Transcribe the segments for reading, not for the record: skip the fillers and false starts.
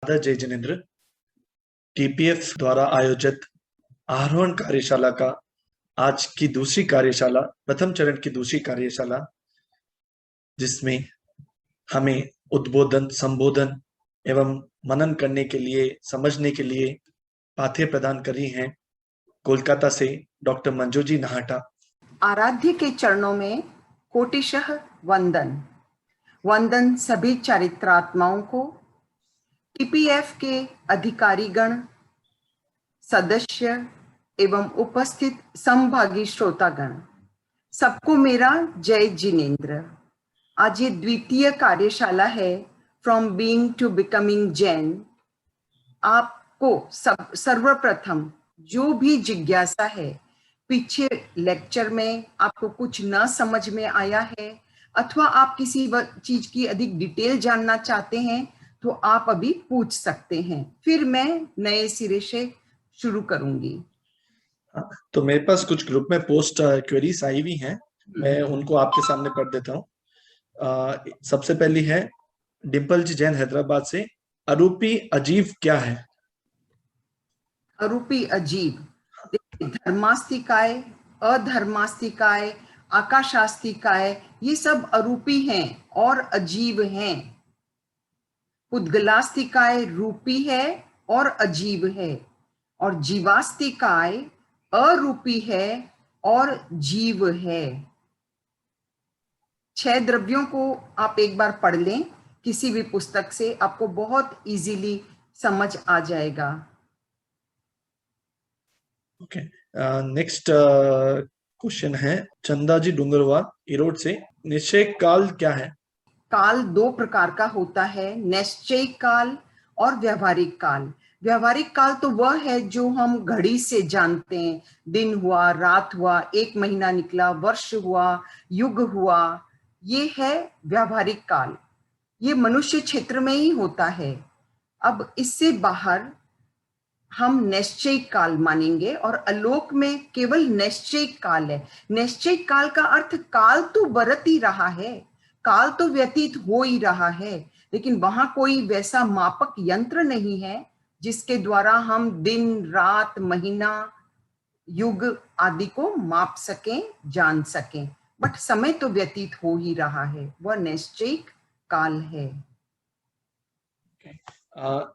जय जिनेन्द्र। टीपीएफ द्वारा आयोजित आरोहण कार्यशाला का आज की दूसरी कार्यशाला, प्रथम चरण की दूसरी कार्यशाला, जिसमें हमें उद्बोधन, संबोधन एवं मनन करने के लिए, समझने के लिए बातें प्रदान करी हैं कोलकाता से डॉक्टर मंजू जी नाहटा। आराध्य के चरणों में कोटिशः वंदन। वंदन सभी चारित्रात्माओं को, टीपीएफ के अधिकारीगण, सदस्य एवं उपस्थित समभागी श्रोतागण, सबको मेरा जय जिनेन्द्र। आज ये द्वितीय कार्यशाला है from being to becoming Jain. आपको सर्वप्रथम जो भी जिज्ञासा है, पीछे लेक्चर में आपको कुछ न समझ में आया है अथवा आप किसी चीज की अधिक डिटेल जानना चाहते हैं तो आप अभी पूछ सकते हैं, फिर मैं नए सिरे से शुरू करूंगी। तो मेरे पास कुछ ग्रुप में पोस्ट क्वेरीज आई हुई हैं, मैं उनको आपके सामने पढ़ देता हूँ। सबसे पहली है डिम्पल जी जैन हैदराबाद से, अरूपी अजीब क्या है? अरूपी अजीब, धर्मास्तिकाय, अधर्मास्तिकाय, आकाशास्तिकाय, ये सब अरूपी हैं और अजीब हैं। पुद्गलास्तिकाय रूपी है और अजीब है, और जीवास्तिकाय अरूपी है और जीव है। 6 द्रव्यों को आप एक बार पढ़ लें किसी भी पुस्तक से, आपको बहुत इजीली समझ आ जाएगा। ओके, नेक्स्ट क्वेश्चन है चंदा जी डूंगरवा इरोड से, निश्चय काल क्या है? काल 2 प्रकार का होता है, निश्चयिक काल और व्यवहारिक काल। व्यवहारिक काल तो वह है जो हम घड़ी से जानते हैं, दिन हुआ, रात हुआ, 1 महीना निकला, वर्ष हुआ, युग हुआ, ये है व्यवहारिक काल। ये मनुष्य क्षेत्र में ही होता है। अब इससे बाहर हम निश्चयिक काल मानेंगे और आलोक में केवल निश्चयिक काल है। निश्चयिक काल का अर्थ काल तो बरत ही रहा है, काल तो व्यतीत हो ही रहा है, लेकिन वहां कोई वैसा मापक यंत्र नहीं है जिसके द्वारा हम दिन, रात, महीना, युग आदि को माप सकें, जान सकें, बट समय तो व्यतीत हो ही रहा है, वह निश्चयिक काल है।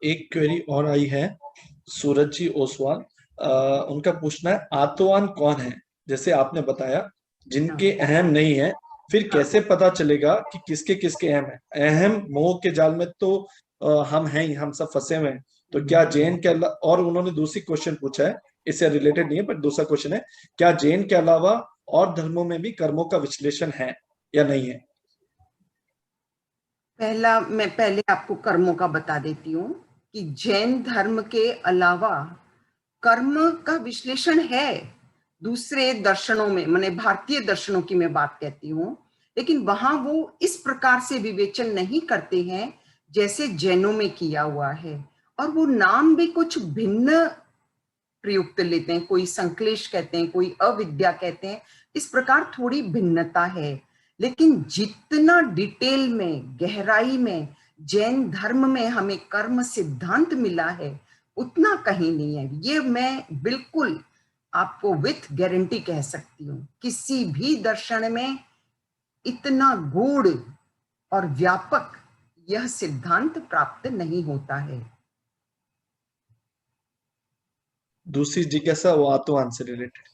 एक क्वेरी और आई है सूरज जी ओसवाल, उनका पूछना है आत्मवान कौन है? जैसे आपने बताया जिनके अहम नहीं है, फिर कैसे पता चलेगा कि किसके किसके अहम है? अहम मोह के जाल में तो हम हैं ही, हम सब फंसे हुए हैं। तो क्या जैन के अलावा, और उन्होंने दूसरी क्वेश्चन पूछा है, इससे रिलेटेड नहीं है पर दूसरा क्वेश्चन है, क्या जैन के अलावा और धर्मों में भी कर्मों का विश्लेषण है या नहीं है? मैं पहले आपको कर्मों का बता देती हूँ कि जैन धर्म के अलावा कर्म का विश्लेषण है दूसरे दर्शनों में, माने भारतीय दर्शनों की मैं बात कहती हूँ, लेकिन वहां वो इस प्रकार से विवेचन नहीं करते हैं जैसे जैनों में किया हुआ है, और वो नाम भी कुछ भिन्न प्रयुक्त लेते हैं, कोई संक्लेश कहते हैं, कोई अविद्या कहते हैं, इस प्रकार थोड़ी भिन्नता है। लेकिन जितना डिटेल में, गहराई में जैन धर्म में हमें कर्म सिद्धांत मिला है उतना कहीं नहीं है। ये मैं बिल्कुल आपको विथ गारंटी कह सकती हूँ, किसी भी दर्शन में इतना गूढ़ और व्यापक यह सिद्धांत प्राप्त नहीं होता है। दूसरी जिज्ञासा वो आत्मवान से रिलेटेड।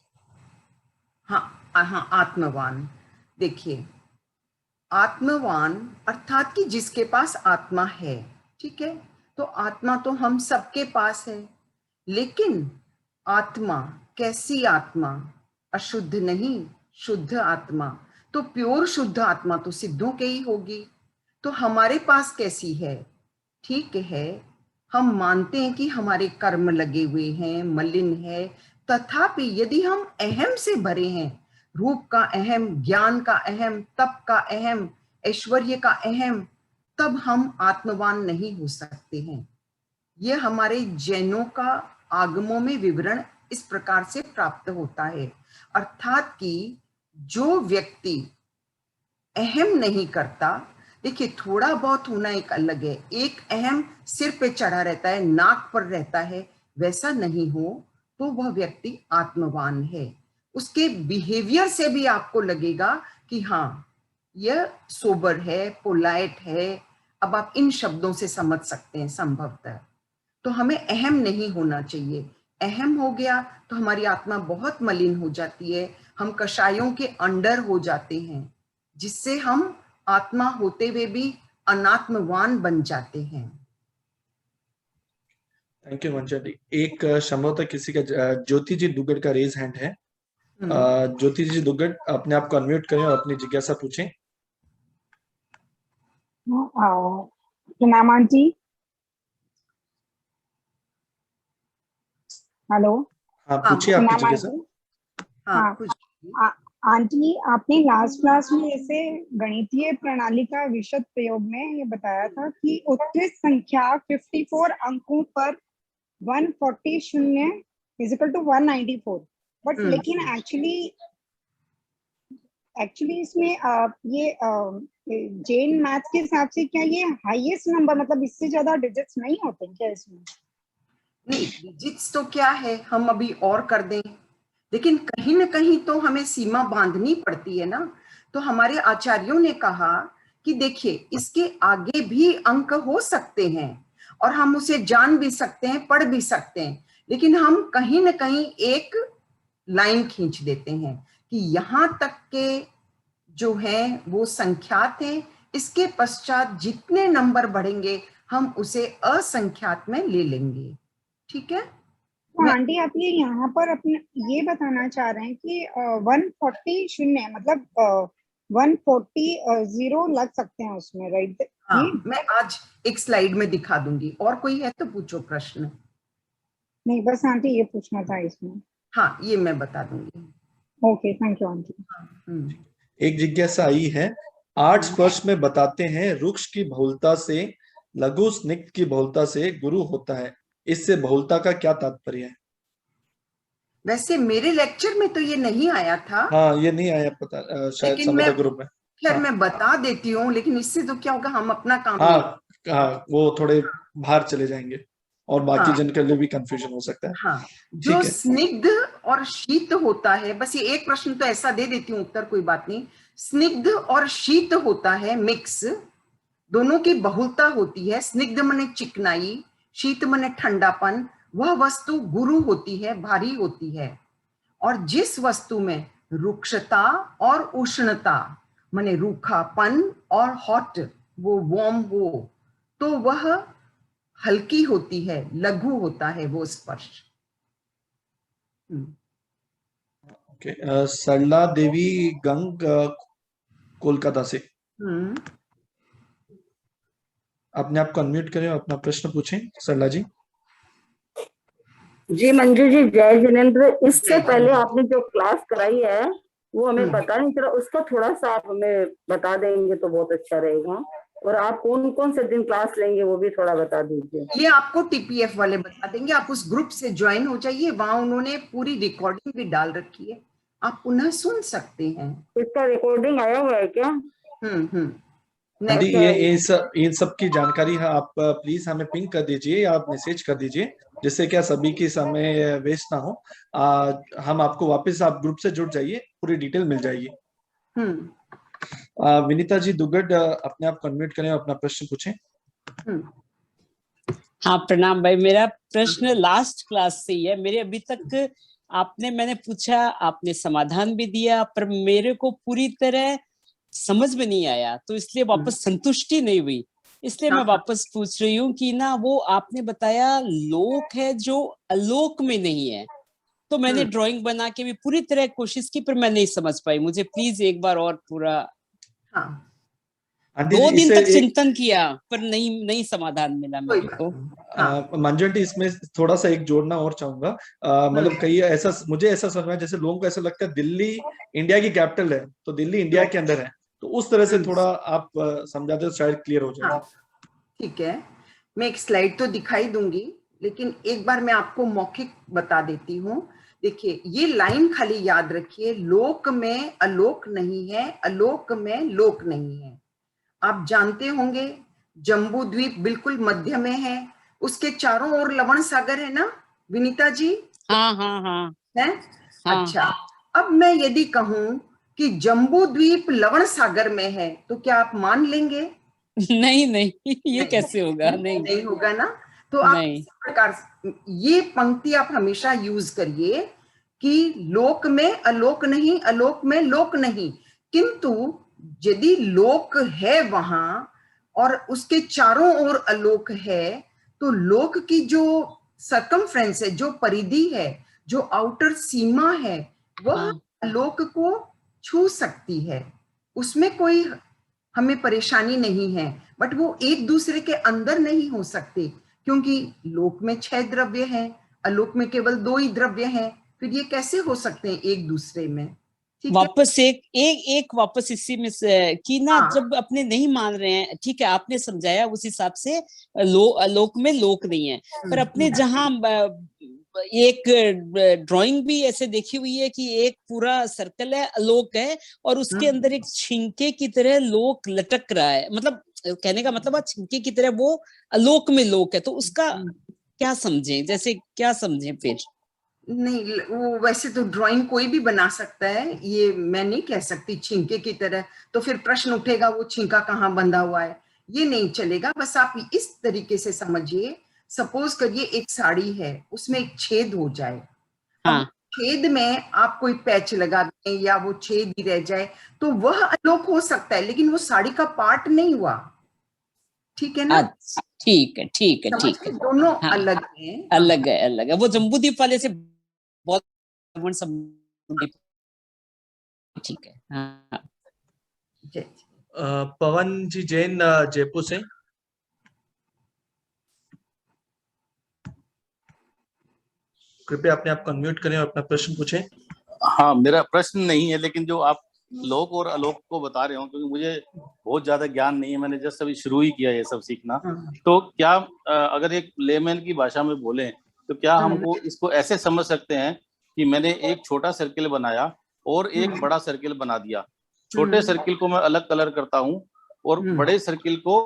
हाँ, आत्मवान। देखिए, आत्मवान अर्थात कि जिसके पास आत्मा है, ठीक है, तो आत्मा तो हम सबके पास है, लेकिन आत्मा कैसी आत्मा? अशुद्ध नहीं, शुद्ध आत्मा। तो प्योर शुद्ध आत्मा तो सिद्धों के ही होगी। तो हमारे पास कैसी है? ठीक है, हम मानते हैं कि हमारे कर्म लगे हुए हैं, मलिन है, तथापि यदि हम अहम से भरे हैं, रूप का अहम, ज्ञान का अहम, तप का अहम, ऐश्वर्य का अहम, तब हम आत्मवान नहीं हो सकते हैं। यह हमारे जैनों का आगमों में विवरण इस प्रकार से प्राप्त होता है, अर्थात कि जो व्यक्ति अहम नहीं करता, देखिए थोड़ा बहुत होना एक अलग है, एक अहम सिर पे चढ़ा रहता है, नाक पर रहता है, वैसा नहीं हो तो वह व्यक्ति आत्मवान है। उसके बिहेवियर से भी आपको लगेगा कि हाँ यह सोबर है, पोलाइट है। अब आप इन शब्दों से समझ सकते हैं संभवतः। तो हमें अहम नहीं होना चाहिए। अहम हो गया तो हमारी आत्मा बहुत मलिन हो जाती है, हम कषायों के अंडर हो जाते हैं, जिससे हम आत्मा होते हुए भी अनात्मवान बन जाते हैं। Thank you Manju ji. एक संभवतः किसी का ज्योति जी दुग्गड़ का रेज हैंड है। ज्योति जी दुग्गड़, अपने आप को अनम्यूट करें और अपनी जिज्ञासा पूछें। प्रणाम आंटी। हेलो। हाँ पूछिए आपकी प्रणाम जिज्ञासा। आंटी। हाँ हाँ आंटी, आपने लास्ट क्लास में ऐसे गणितीय प्रणाली का विशद प्रयोग में ये बताया था कि उत्कृष्ट संख्या 54 अंकों पर 140 शून्य इजिकल टू 194, बट लेकिन एक्चुअली इसमें ये जैन मैथ के हिसाब से क्या ये हाईएस्ट नंबर, मतलब इससे ज्यादा डिजिट्स नहीं होते क्या इसमें? नहीं, डिजिट्स तो क्या है, हम अभी और कर दें, लेकिन कहीं ना कहीं तो हमें सीमा बांधनी पड़ती है ना। तो हमारे आचार्यों ने कहा कि देखिए इसके आगे भी अंक हो सकते हैं और हम उसे जान भी सकते हैं, पढ़ भी सकते हैं, लेकिन हम कहीं ना कहीं एक लाइन खींच देते हैं कि यहां तक के जो है वो संख्यात है, इसके पश्चात जितने नंबर बढ़ेंगे हम उसे असंख्यात में ले लेंगे। ठीक है। तो आंटी आप ये यहाँ पर अपने ये बताना चाह रहे हैं कि 140 शून्य मतलब 140 जीरो लग सकते हैं उसमें, राइट? हाँ, मैं आज एक स्लाइड में दिखा दूंगी। और कोई है तो पूछो प्रश्न। नहीं, बस आंटी ये पूछना था इसमें। हाँ, ये मैं बता दूंगी। Okay, thank you aunty. एक जिज्ञासा आई है। 8 स्पर्श में बताते हैं रुक्ष की बहुलता से लघु स्निग्ध की बहुलता से गुरु होता है, इससे बहुलता का क्या तात्पर्य है? वैसे मेरे लेक्चर में तो ये नहीं आया था। हाँ ये नहीं आया, पता शायद लेकिन मैं ग्रुप में। खैर हाँ। मैं बता देती हूँ, लेकिन इससे तो क्या होगा, हम अपना काम हाँ नहीं। हाँ, वो थोड़े बाहर चले जाएंगे और बाकी हाँ जन के लिए भी कंफ्यूजन हो सकता है। हाँ, जो ठीक है। स्निग्ध और शीत होता है, बस ये एक प्रश्न तो ऐसा दे देती हूँ उत्तर, कोई बात नहीं। स्निग्ध और शीत होता है मिक्स, दोनों की बहुलता होती है। स्निग्ध मने चिकनाई, शीत मने ठंडापन। वह वस्तु गुरु होती है, भारी होती है। और जिस वस्तु में रुक्षता और उष्णता माने रूखापन और हॉट, वो वार्म हो, तो वह हल्की होती है, लघु होता है वो स्पर्श। ओके। सरला देवी गंग, कोलकाता से। अपने आप को अनम्यूट करें और अपना प्रश्न पूछें सरला जी। जी मंजू जी, जय जिनेन्द्र। इससे पहले आपने जो क्लास कराई है वो हमें पता नहीं चला, उसका थोड़ा सा आप हमें बता देंगे तो बहुत अच्छा रहेगा। और आप कौन कौन से दिन क्लास लेंगे वो भी थोड़ा बता दीजिए। ये आपको टीपीएफ वाले बता देंगे, आप उस ग्रुप से ज्वाइन हो जाइए, वहां उन्होंने पूरी रिकॉर्डिंग भी डाल रखी है, आप पुनः सुन सकते हैं। इसका रिकॉर्डिंग आया हुआ है क्या? आंटी ये इन सब की जानकारी है, आप प्लीज हमें पिंग कर दीजिए या आप मैसेज कर दीजिए, जिससे क्या सभी की समय वेस्ट ना हो। हम आपको वापस, आप ग्रुप से जुड़ जाइए, पूरी डिटेल मिल जाएगी। विनीता जी दुग्गड़, अपने आप अनम्यूट करें और अपना प्रश्न पूछें। हाँ प्रणाम भाई, मेरा प्रश्न लास्ट क्लास से ही है। मेरे अभी तक मैंने पूछा, आपने समाधान भी दिया, पर मेरे को पूरी तरह समझ में नहीं आया, तो इसलिए वापस संतुष्टि नहीं हुई। इसलिए मैं वापस पूछ रही हूँ कि ना, वो आपने बताया लोक है जो अलोक में नहीं है, तो मैंने ड्राइंग बना के भी पूरी तरह कोशिश की, पर मैं नहीं समझ पाई। मुझे प्लीज एक बार और पूरा 2 दिन तक चिंतन किया पर नहीं समाधान मिला मेरे को। मंजू आंटी, इसमें थोड़ा सा एक जोड़ना और चाहूंगा। मतलब कई ऐसा, मुझे ऐसा समझ में, जैसे लोगों को ऐसा लगता है दिल्ली इंडिया की कैपिटल है तो दिल्ली इंडिया के अंदर है, तो उस तरह से थोड़ा आप समझाते तो शायद क्लियर हो जाएगा। ठीक है, मैं एक स्लाइड तो दिखाई दूंगी, लेकिन एक बार मैं आपको मौखिक बता देती हूँ। देखिए ये लाइन खाली याद रखिए, लोक में अलोक नहीं है, अलोक में लोक नहीं है। आप जानते होंगे जम्बू द्वीप बिल्कुल मध्य में है, उसके चारों ओर लवण सागर है ना विनीता जी? हाँ हाँ हाँ है। हाँ। अच्छा, अब मैं यदि कहूं कि जम्बू द्वीप लवण सागर में है तो क्या आप मान लेंगे? नहीं नहीं, ये नहीं, कैसे होगा? नहीं नहीं होगा ना। तो आप नहीं। इसी प्रकार ये पंक्ति आप हमेशा यूज करिए कि लोक में अलोक नहीं, अलोक में लोक नहीं, किंतु यदि लोक है वहां और उसके चारों ओर अलोक है, तो लोक की जो सरकमफ्रेंस है, जो परिधि है, जो आउटर सीमा है, वह हाँ अलोक को छू सकती है, उसमें कोई हमें परेशानी नहीं है। बट वो एक दूसरे के अंदर नहीं हो सकते, क्योंकि लोक में 6 द्रव्य हैं, अलोक में केवल 2 ही द्रव्य हैं, फिर ये कैसे हो सकते हैं एक दूसरे में? ठीक है। वापस एक वापस इसी में से कि ना, हाँ। जब अपने नहीं मान रहे हैं, ठीक है आपने समझाया उस हिसाब से, लोक में लोक नहीं है, पर अपने जहाँ एक ड्राइंग भी ऐसे देखी हुई है कि एक पूरा सर्कल है, अलोक है, और उसके अंदर एक छिंके की तरह लोक लटक रहा है, मतलब कहने का मतलब छिंके की तरह वो अलोक में लोक है, तो उसका क्या समझें, जैसे क्या समझें फिर? नहीं, वो वैसे तो ड्राइंग कोई भी बना सकता है, ये मैं नहीं कह सकती छिंके की तरह, तो फिर प्रश्न उठेगा वो छिंका कहाँ बंधा हुआ है, ये नहीं चलेगा। बस आप इस तरीके से समझिए, सपोज करिए एक साड़ी है, उसमें एक छेद हो जाए, अब हाँ छेद में आप कोई पैच लगा दें या वो छेद ही रह जाए, तो वह अलोक हो सकता है, लेकिन वो साड़ी का पार्ट नहीं हुआ। ठीक है ना? अच्छा, ठीक है ठीक है समझ ठीक गए, है। दोनों हाँ अलग हैं। अलग है, अलग है, वो जम्बूद्वीप वाले से बहुत जम्बूद्वीप, ठीक है। हाँ जय। पवन जी जैन जयपुर से। कृपया अपने आप को अनम्यूट करें और अपना प्रश्न पूछें। हाँ, मेरा प्रश्न नहीं है, लेकिन जो आप लोक और अलोक को बता रहे हो, क्योंकि मुझे बहुत ज्यादा ज्ञान नहीं है, मैंने जस्ट अभी शुरू ही किया ये सब सीखना। तो क्या अगर एक लेमैन की भाषा में बोलें तो क्या हमको इसको ऐसे समझ सकते हैं कि मैंने एक छोटा सर्किल बनाया और एक बड़ा सर्किल बना दिया, छोटे सर्किल को मैं अलग कलर करता हूँ और बड़े सर्किल को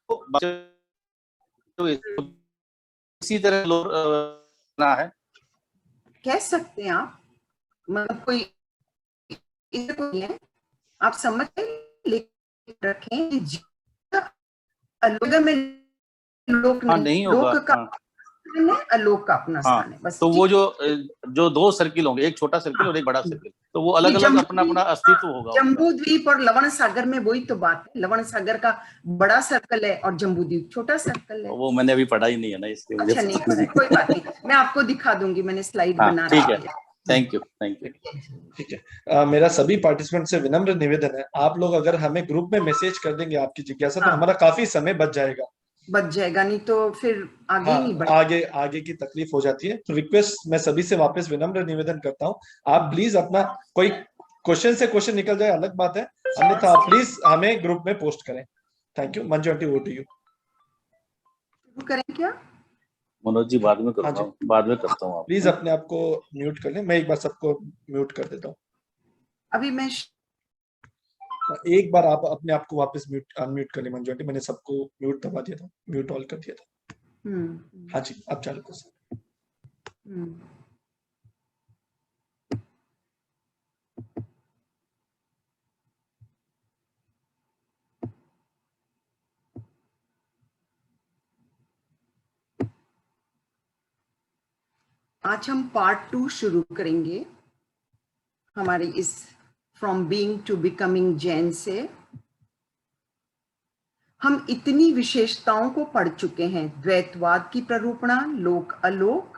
तो इसी तरह बना है? कह सकते हैं आप, मतलब कोई कोई है, आप समझ रखें कि अलोक में लोक हाँ, नहीं, नहीं होगा। लोक का स्थान है, अलोक का अपना स्थान है, बस। तो वो जो 2 सर्किल होंगे, एक छोटा सर्किल और एक बड़ा सर्किल, तो वो अलग अलग अपना अपना अस्तित्व होगा। जम्बू द्वीप और लवण सागर में वही तो बात है, लवण सागर का बड़ा सर्कल है और जम्बू द्वीप छोटा सर्कल है। वो मैंने अभी पढ़ा ही नहीं है ना, इसलिए मुझे अच्छा, नहीं पढ़ा है, कोई बात नहीं, मैं आपको दिखा दूंगी, मैंने स्लाइड बना ठीक है। रखी है। Thank you, thank you. ठीक है, मेरा सभी पार्टिसिपेंट से विनम्र निवेदन है, आप लोग अगर हमें ग्रुप में मैसेज कर देंगे आपकी जिज्ञासा, तो हमारा काफी समय बच जाएगा। बच जाएगा, नहीं तो फिर आगे ही नहीं बढ़। आगे की तकलीफ हो जाती है। तो रिक्वेस्ट मैं सभी से वापस विनम्र निवेदन करता हूँ, आप प्लीज अपना कोई क्वेश्चन से क्वेश्चन निकल जाए अलग बात है, अन्यथा आप प्लीज हमें ग्रुप में पोस्ट करें। Thank you. मंजू आंटी, वो टू यू। शुरू करें क्या? मनोज जी बाद में करूंगा, बाद में करता हूँ। प्लीज अपने आप को म्यूट कर लें, मैं एक बार सबको म्यूट कर देता हूँ। अभी मैं एक बार आप अपने आप को वापस म्यूट अनम्यूट कर लें मंजू आंटी, मैंने सबको म्यूट दबा दिया था, म्यूट ऑल कर दिया था। हाँ जी, आप चालू कर सकते। आज हम पार्ट 2 शुरू करेंगे हमारी इस from being to becoming Jain से। हम इतनी विशेषताओं को पढ़ चुके हैं, द्वैतवाद की प्ररूपणा, लोक अलोक,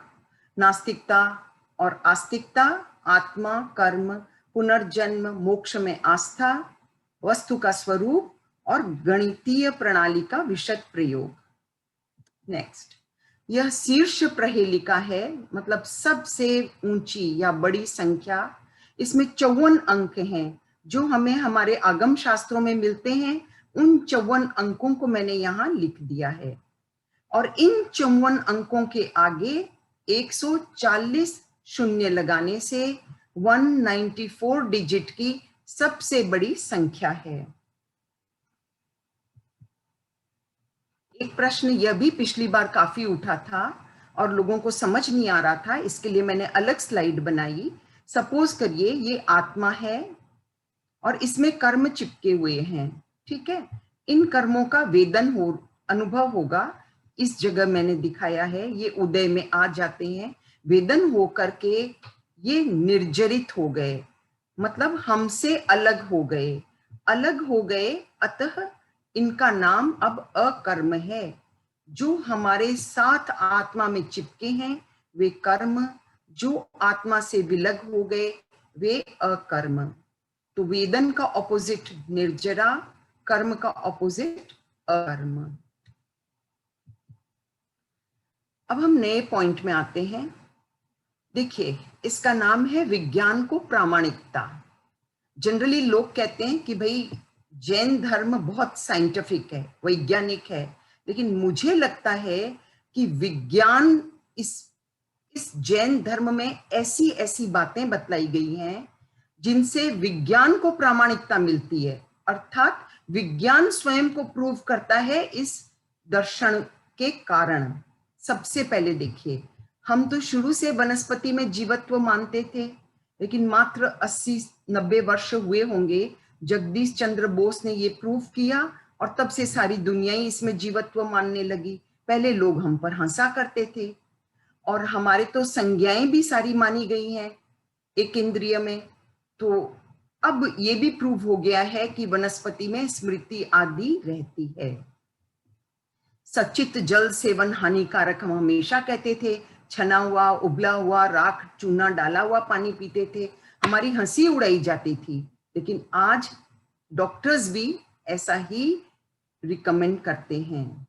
नास्तिकता और आस्तिकता, आत्मा, कर्म, पुनर्जन्म, मोक्ष में आस्था, वस्तु का स्वरूप और गणितीय प्रणाली का विशद प्रयोग। नेक्स्ट, यह शीर्ष प्रहेलिका है, मतलब सबसे ऊंची या बड़ी संख्या। इसमें 54 अंक हैं जो हमें हमारे आगम शास्त्रों में मिलते हैं। उन 54 अंकों को मैंने यहाँ लिख दिया है, और इन 54 अंकों के आगे 140 शून्य लगाने से 194 डिजिट की सबसे बड़ी संख्या है। एक प्रश्न यह भी पिछली बार काफी उठा था और लोगों को समझ नहीं आ रहा था, इसके लिए मैंने अलग स्लाइड बनाई। सपोज करिए ये आत्मा है और इसमें कर्म चिपके हुए हैं, ठीक है। इन कर्मों का वेदन हो अनुभव होगा, इस जगह मैंने दिखाया है, ये उदय में आ जाते हैं, वेदन हो करके ये निर्जरित हो गए, मतलब हमसे अलग हो गए, अलग हो गए, अतः इनका नाम अब अकर्म है। जो हमारे साथ आत्मा में चिपके हैं वे कर्म, जो आत्मा से विलग हो गए वे अकर्म। तो वेदन का ऑपोजिट निर्जरा, कर्म का ऑपोजिट अकर्म। अब हम नए पॉइंट में आते हैं। देखिए, इसका नाम है विज्ञान को प्रामाणिकता। जनरली लोग कहते हैं कि भाई जैन धर्म बहुत साइंटिफिक है, वैज्ञानिक है, लेकिन मुझे लगता है कि विज्ञान इस जैन धर्म में ऐसी ऐसी बातें बतलाई गई हैं जिनसे विज्ञान को प्रामाणिकता मिलती है, अर्थात विज्ञान स्वयं को प्रूव करता है इस दर्शन के कारण। सबसे पहले देखिए, हम तो शुरू से वनस्पति में जीवत्व मानते थे, लेकिन मात्र 80-90 वर्ष हुए होंगे जगदीश चंद्र बोस ने ये प्रूव किया और तब से सारी दुनिया ही इसमें जीवत्व मानने लगी। पहले लोग हम पर हंसा करते थे और हमारे तो संज्ञाएं भी सारी मानी गई हैं एक इंद्रिय में। तो अब ये भी प्रूव हो गया है कि वनस्पति में स्मृति आदि रहती है। सचित जल सेवन हानिकारक, हम हमेशा कहते थे, छना हुआ, उबला हुआ, राख चूना डाला हुआ पानी पीते थे, हमारी हंसी उड़ाई जाती थी। लेकिन आज डॉक्टर्स भी ऐसा ही रिकमेंड करते हैं।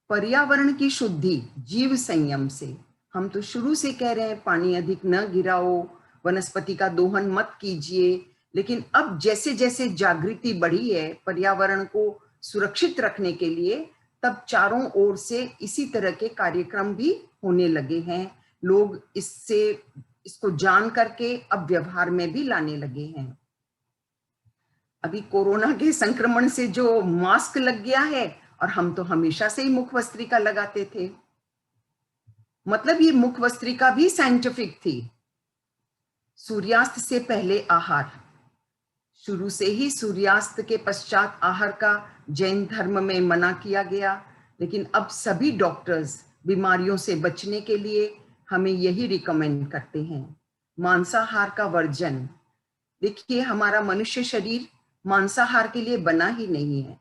पर्यावरण की शुद्धि जीव संयम से, हम तो शुरू से कह रहे हैं पानी अधिक न गिराओ, वनस्पति का दोहन मत कीजिए, लेकिन अब जैसे जैसे जागृति बढ़ी है पर्यावरण को सुरक्षित रखने के लिए, तब चारों ओर से इसी तरह के कार्यक्रम भी होने लगे हैं। लोग इसको जान करके अब व्यवहार में भी लाने लगे हैं। अभी कोरोना के संक्रमण से जो मास्क लग गया है, और हम तो हमेशा से ही मुखवस्त्रिका लगाते थे, मतलब ये मुखवस्त्रिका भी साइंटिफिक थी। सूर्यास्त से पहले आहार, शुरू से ही सूर्यास्त के पश्चात आहार का जैन धर्म में मना किया गया, लेकिन अब सभी डॉक्टर्स बीमारियों से बचने के लिए हमें यही रिकमेंड करते हैं, मांसाहार का वर्जन। देखिए, हमारा मनुष्य शरीर मांसाहार के लिए बना ही नहीं है।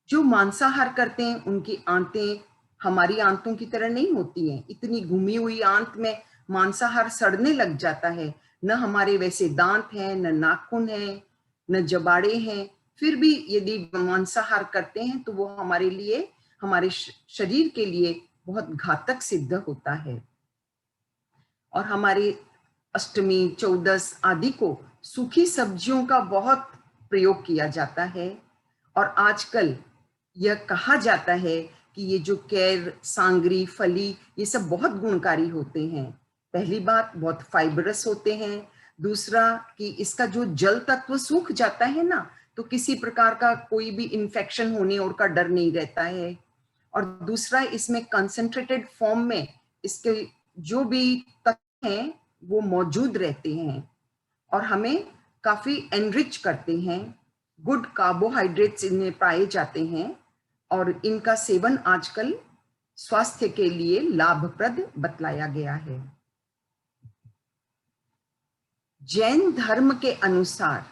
जो मांसाहार करते हैं उनकी आंतें हमारी आंतों की तरह नहीं होती हैं, इतनी घूमी हुई आंत में मांसाहार सड़ने लग जाता है। न हमारे वैसे दांत हैं, न नाखून हैं, न जबाड़े हैं, फिर भी यदि मांसाहार करते हैं तो वो हमारे लिए, हमारे शरीर के लिए बहुत घातक सिद्ध होता है। और हमारे अष्टमी, चौदस आदि को सूखी सब्जियों का बहुत प्रयोग किया जाता है। और आजकल यह कहा जाता है कि ये जो कैर, सांगरी, फली, ये सब बहुत गुणकारी होते हैं। पहली बात, बहुत फाइबरस होते हैं। दूसरा कि इसका जो जल तत्व सूख जाता है ना, तो किसी प्रकार का कोई भी इन्फेक्शन होने और का डर नहीं रहता है। और दूसरा, इसमें कंसंट्रेटेड फॉर्म में इसके जो भी तत्व हैं वो मौजूद रहते हैं और हमें काफी एनरिच करते हैं। गुड कार्बोहाइड्रेट्स इनमें पाए जाते हैं और इनका सेवन आजकल स्वास्थ्य के लिए लाभप्रद बतलाया गया है। जैन धर्म के अनुसार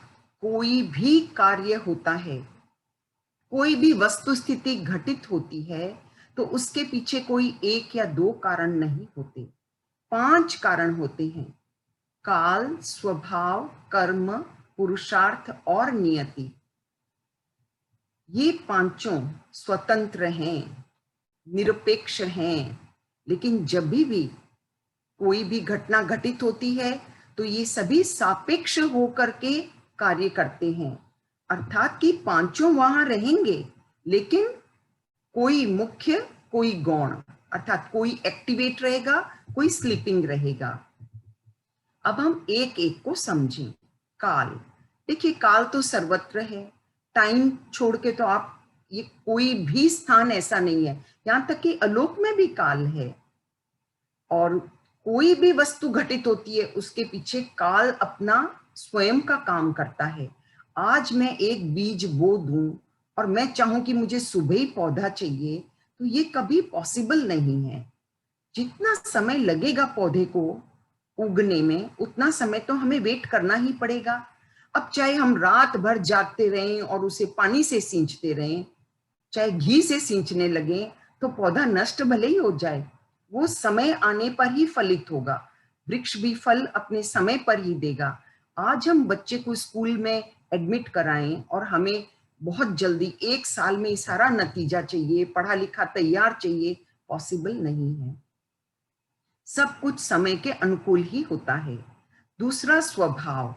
कोई भी कार्य होता है, कोई भी वस्तु स्थिति घटित होती है, तो उसके पीछे कोई एक या दो कारण नहीं होते, 5 कारण होते हैं। काल, स्वभाव, कर्म, पुरुषार्थ और नियति। ये पांचों स्वतंत्र हैं, निरपेक्ष हैं, लेकिन जब भी कोई भी घटना घटित होती है तो ये सभी सापेक्ष होकर के कार्य करते हैं। अर्थात कि पांचों वहां रहेंगे, लेकिन कोई मुख्य, कोई गौण, अर्थात कोई एक्टिवेट रहेगा, कोई स्लीपिंग रहेगा। अब हम एक एक को समझें। काल, देखिए काल तो सर्वत्र है, टाइम छोड़ के तो आप ये कोई भी स्थान ऐसा नहीं है, यहाँ तक कि अलोक में भी काल है, और कोई भी वस्तु घटित होती है उसके पीछे काल अपना स्वयं का काम करता है। आज मैं एक बीज बो दूं और मैं चाहूं कि मुझे सुबह ही पौधा चाहिए, तो ये कभी पॉसिबल नहीं है। जितना समय लगेगा पौधे को उगने में, उतना समय तो हमें वेट करना ही पड़ेगा। अब चाहे हम रात भर जागते रहें और उसे पानी से सींचते रहें, चाहे घी से सींचने लगे, तो पौधा नष्ट भले ही हो जाए, वो समय आने पर ही फलित होगा। वृक्ष भी फल अपने समय पर ही देगा। आज हम बच्चे को स्कूल में एडमिट कराएं और हमें बहुत जल्दी 1 साल में सारा नतीजा चाहिए, पढ़ा लिखा तैयार चाहिए, पॉसिबल नहीं है। सब कुछ समय के अनुकूल ही होता है। दूसरा, स्वभाव।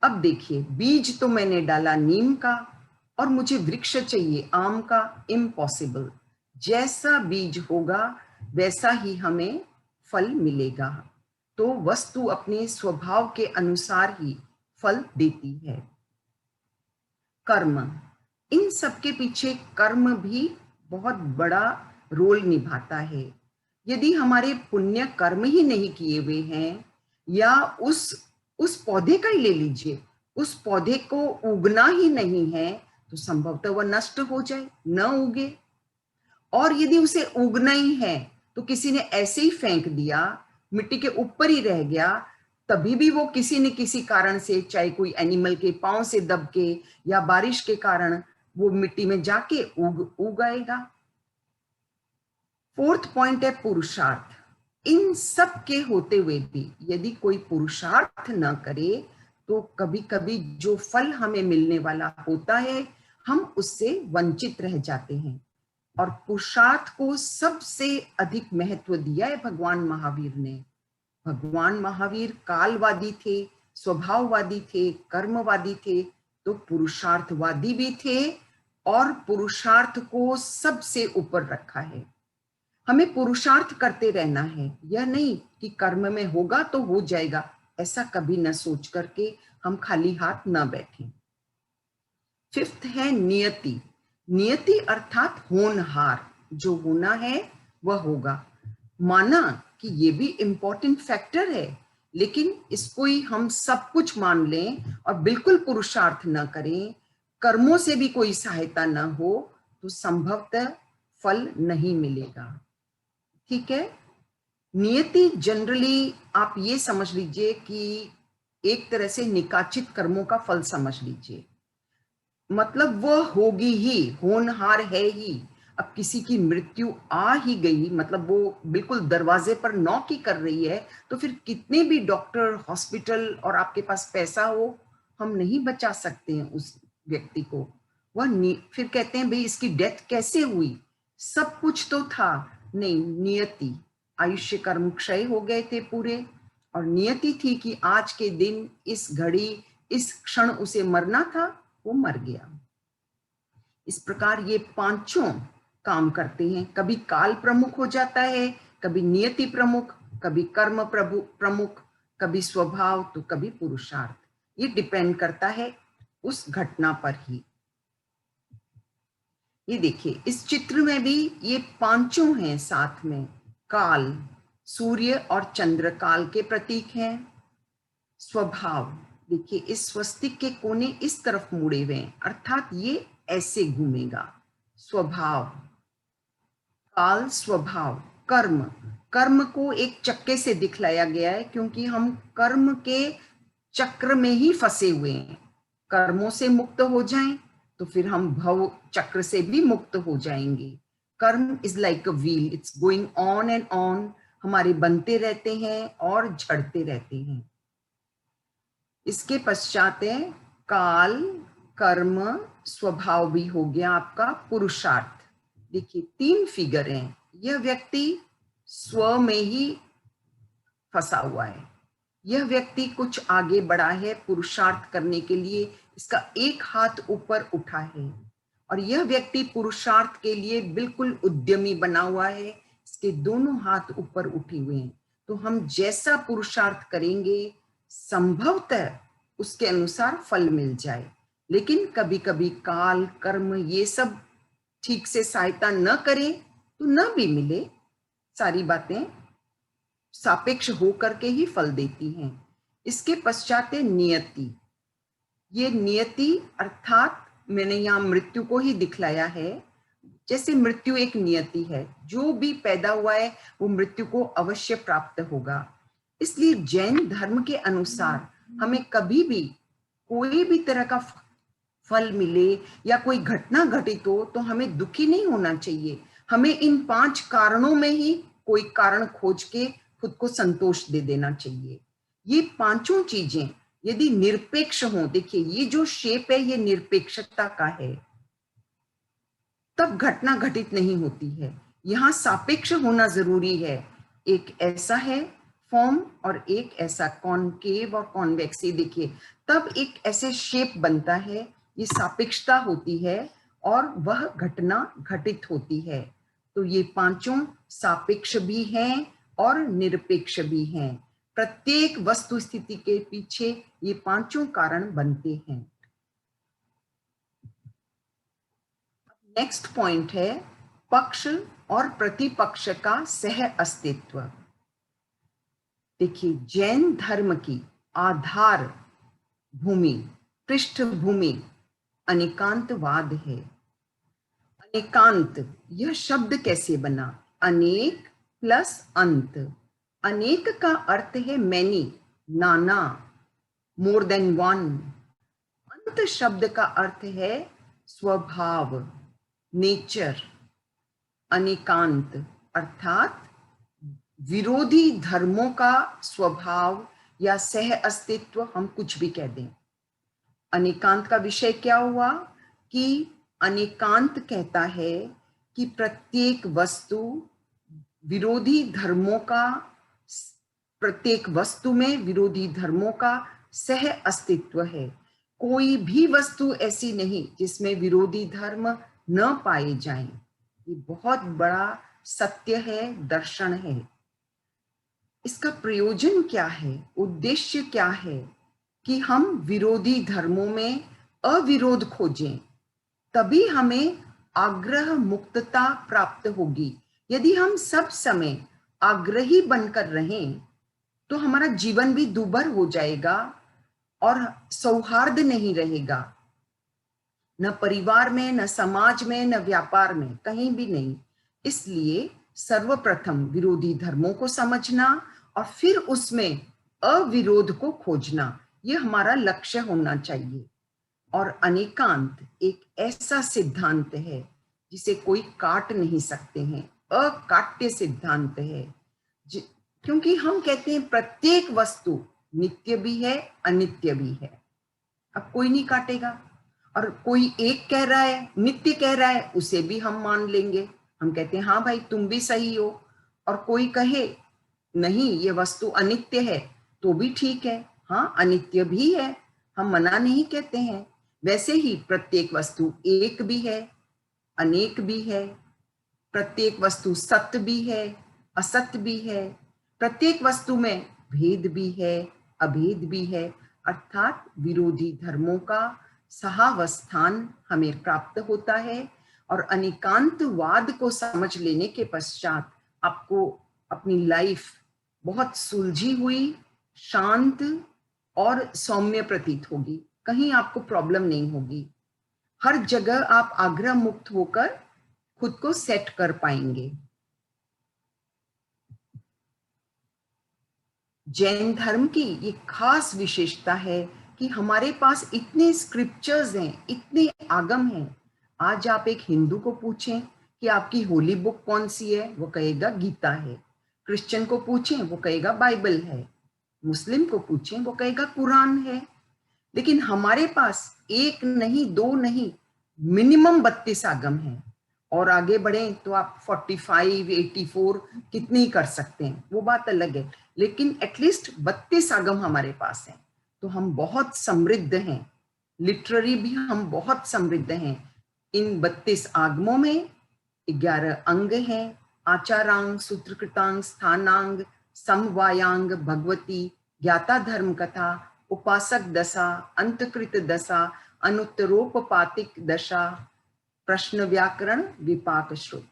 अब देखिए, बीज तो मैंने डाला नीम का और मुझे वृक्ष चाहिए आम का, इम्पॉसिबल। जैसा बीज होगा वैसा ही हमें फल मिलेगा। तो वस्तु अपने स्वभाव के अनुसार ही फल देती है। कर्म, इन सब के पीछे कर्म भी बहुत बड़ा रोल निभाता है। यदि हमारे पुण्य कर्म ही नहीं किए हुए हैं, या उस पौधे का ही ले लीजिए, उस पौधे को उगना ही नहीं है, तो संभवतः वह नष्ट हो जाए, न उगे। और यदि उसे उगना ही है तो किसी ने ऐसे ही फेंक दिया, मिट्टी के ऊपर ही रह गया, तभी भी वो किसी न किसी कारण से, चाहे कोई एनिमल के पांव से दब के या बारिश के कारण, वो मिट्टी में जाके उग आएगा। 4th पॉइंट है पुरुषार्थ। इन सब के होते हुए भी यदि कोई पुरुषार्थ न करे तो कभी कभी जो फल हमें मिलने वाला होता है हम उससे वंचित रह जाते हैं। और पुरुषार्थ को सबसे अधिक महत्व दिया है भगवान महावीर ने। भगवान महावीर कालवादी थे, स्वभाववादी थे, कर्मवादी थे, तो पुरुषार्थवादी भी थे, और पुरुषार्थ को सबसे ऊपर रखा है। हमें पुरुषार्थ करते रहना है, यह नहीं कि कर्म में होगा तो हो जाएगा, ऐसा कभी न सोच करके हम खाली हाथ न बैठें। 5th है नियति। नियति अर्थात होनहार, जो होना है वह होगा। माना कि ये भी इंपॉर्टेंट फैक्टर है, लेकिन इसको ही हम सब कुछ मान लें और बिल्कुल पुरुषार्थ न करें, कर्मों से भी कोई सहायता न हो, तो संभवतः फल नहीं मिलेगा। ठीक है। नियति जनरली आप ये समझ लीजिए कि एक तरह से निकाचित कर्मों का फल समझ लीजिए, मतलब वो होगी ही, होनहार है ही। अब किसी की मृत्यु आ ही गई, मतलब वो बिल्कुल दरवाजे पर नॉक ही कर रही है, तो फिर कितने भी डॉक्टर, हॉस्पिटल और आपके पास पैसा हो, हम नहीं बचा सकते हैं उस व्यक्ति को। वह फिर कहते हैं भाई इसकी डेथ कैसे हुई, सब कुछ तो था, नहीं, नियति। आयुष्य कर्म क्षय हो गए थे पूरे, और नियति थी कि आज के दिन, इस घड़ी, इस क्षण उसे मरना था, वो मर गया। इस प्रकार ये पांचों काम करते हैं। कभी काल प्रमुख हो जाता है, कभी नियति प्रमुख, कभी कर्म प्रमुख, कभी स्वभाव, तो कभी पुरुषार्थ। ये डिपेंड करता है उस घटना पर ही। ये देखिए, इस चित्र में भी ये पांचों हैं साथ में। काल, सूर्य और चंद्र काल के प्रतीक हैं। स्वभाव, देखिए इस स्वस्तिक के कोने इस तरफ मुड़े हुए हैं, अर्थात ये ऐसे घूमेगा। स्वभाव, काल, स्वभाव। कर्म, कर्म को एक चक्के से दिखलाया गया है, क्योंकि हम कर्म के चक्र में ही फंसे हुए हैं। कर्मों से मुक्त हो जाएं तो फिर हम भव चक्र से भी मुक्त हो जाएंगे। कर्म is like a wheel, it's going on and on, हमारे बनते रहते हैं और झड़ते रहते हैं। इसके पश्चात है काल, कर्म, स्वभाव भी हो गया आपका, पुरुषार्थ। देखिए 3 फिगर हैं। यह व्यक्ति स्व में ही फंसा हुआ है, यह व्यक्ति कुछ आगे बढ़ा है पुरुषार्थ करने के लिए, इसका एक हाथ ऊपर उठा है, और यह व्यक्ति पुरुषार्थ के लिए बिल्कुल उद्यमी बना हुआ है, इसके दोनों हाथ ऊपर उठे हुए हैं। तो हम जैसा पुरुषार्थ करेंगे संभवतः उसके अनुसार फल मिल जाए, लेकिन कभी कभी काल, कर्म, ये सब ठीक से सहायता न करे तो न भी मिले। सारी बातें सापेक्ष होकर के ही फल देती हैं। इसके पश्चात है नियति। ये नियति अर्थात मैंने यहाँ मृत्यु को ही दिखलाया है। जैसे मृत्यु एक नियति है, जो भी पैदा हुआ है वो मृत्यु को अवश्य प्राप्त होगा। इसलिए जैन धर्म के अनुसार हमें कभी भी कोई भी तरह का फल मिले या कोई घटना घटित हो तो हमें दुखी नहीं होना चाहिए। हमें इन 5 कारणों में ही कोई कारण खोज के खुद को संतोष दे देना चाहिए। ये 5 चीजें यदि निरपेक्ष हो, देखिए ये जो शेप है ये निरपेक्षता का है, तब घटना घटित नहीं होती है। यहाँ सापेक्ष होना जरूरी है। एक ऐसा है फॉर्म और एक ऐसा कॉनकेव और कॉन्वेक्स, ये देखिए तब एक ऐसे शेप बनता है। ये सापेक्षता होती है और वह घटना घटित होती है। तो ये 5 सापेक्ष भी हैं और निरपेक्ष भी हैं। प्रत्येक वस्तु स्थिति के पीछे ये 5 कारण बनते हैं। नेक्स्ट पॉइंट है पक्ष और प्रतिपक्ष का सह अस्तित्व। देखिए जैन धर्म की आधार भूमि, पृष्ठभूमि अनेकांतवाद है। अनेकांत यह शब्द कैसे बना? अनेक प्लस अंत। अनेक का अर्थ है मैनी, नाना, मोर देन वन। अंत शब्द का अर्थ है स्वभाव, नेचर। अनेकांत अर्थात विरोधी धर्मों का स्वभाव या सह अस्तित्व, हम कुछ भी कह दें। अनेकांत का विषय क्या हुआ कि अनेकांत कहता है कि प्रत्येक वस्तु विरोधी धर्मों का, प्रत्येक वस्तु में विरोधी धर्मों का सह अस्तित्व है। कोई भी वस्तु ऐसी नहीं जिसमें विरोधी धर्म न पाए जाएं। ये बहुत बड़ा सत्य है, दर्शन है। इसका प्रयोजन क्या है, उद्देश्य क्या है कि हम विरोधी धर्मों में अविरोध खोजें, तभी हमें आग्रह मुक्तता प्राप्त होगी। यदि हम सब समय आग्रही बनकर रहें तो हमारा जीवन भी दुर्भर हो जाएगा और सौहार्द नहीं रहेगा, न परिवार में, न समाज में, न व्यापार में, कहीं भी नहीं। इसलिए सर्वप्रथम विरोधी धर्मों को समझना और फिर उसमें अविरोध को खोजना, यह हमारा लक्ष्य होना चाहिए। और अनेकांत एक ऐसा सिद्धांत है जिसे कोई काट नहीं सकते हैं, अकाट्य सिद्धांत है। क्योंकि हम कहते हैं प्रत्येक वस्तु नित्य भी है, अनित्य भी है। अब कोई नहीं काटेगा। और कोई एक कह रहा है, नित्य कह रहा है, उसे भी हम मान लेंगे। हम कहते हैं हाँ भाई तुम भी सही हो। और कोई कहे नहीं ये वस्तु अनित्य है तो भी ठीक है, हाँ अनित्य भी है, हम मना नहीं कहते हैं। वैसे ही प्रत्येक वस्तु एक भी है, अनेक भी है। प्रत्येक वस्तु सत्य भी है, असत्य भी है। प्रत्येक वस्तु में भेद भी है, अभेद भी है। अर्थात विरोधी धर्मों का सहावस्थान हमें प्राप्त होता है। और अनेकांतवाद को समझ लेने के पश्चात आपको अपनी लाइफ बहुत सुलझी हुई, शांत और सौम्य प्रतीत होगी। कहीं आपको प्रॉब्लम नहीं होगी। हर जगह आप आग्रह मुक्त होकर खुद को सेट कर पाएंगे। जैन धर्म की ये खास विशेषता है कि हमारे पास इतने स्क्रिप्चर्स हैं, इतने आगम हैं। आज आप एक हिंदू को पूछें कि आपकी होली बुक कौन सी है, वो कहेगा गीता है। क्रिश्चियन को पूछें वो कहेगा बाइबल है। मुस्लिम को पूछें वो कहेगा कुरान है। लेकिन हमारे पास एक नहीं, दो नहीं, मिनिमम 32 आगम हैं। और आगे बढ़े तो आप 45, 84 कितने ही कर सकते हैं, वो बात अलग है। लेकिन एटलीस्ट 32 आगम हमारे पास हैं। तो हम बहुत समृद्ध हैं, लिटरेरी भी हम बहुत समृद्ध हैं। इन 32 आगमों में 11 अंग हैं, आचारांग, सूत्रकृतांग, स्थानांग, समवायांग, भगवती, ज्ञाता धर्म कथा, उपासक दशा, अंतकृत दशा, अनुत्तरोपपातिक दशा, प्रश्न व्याकरण विपाक श्रुत।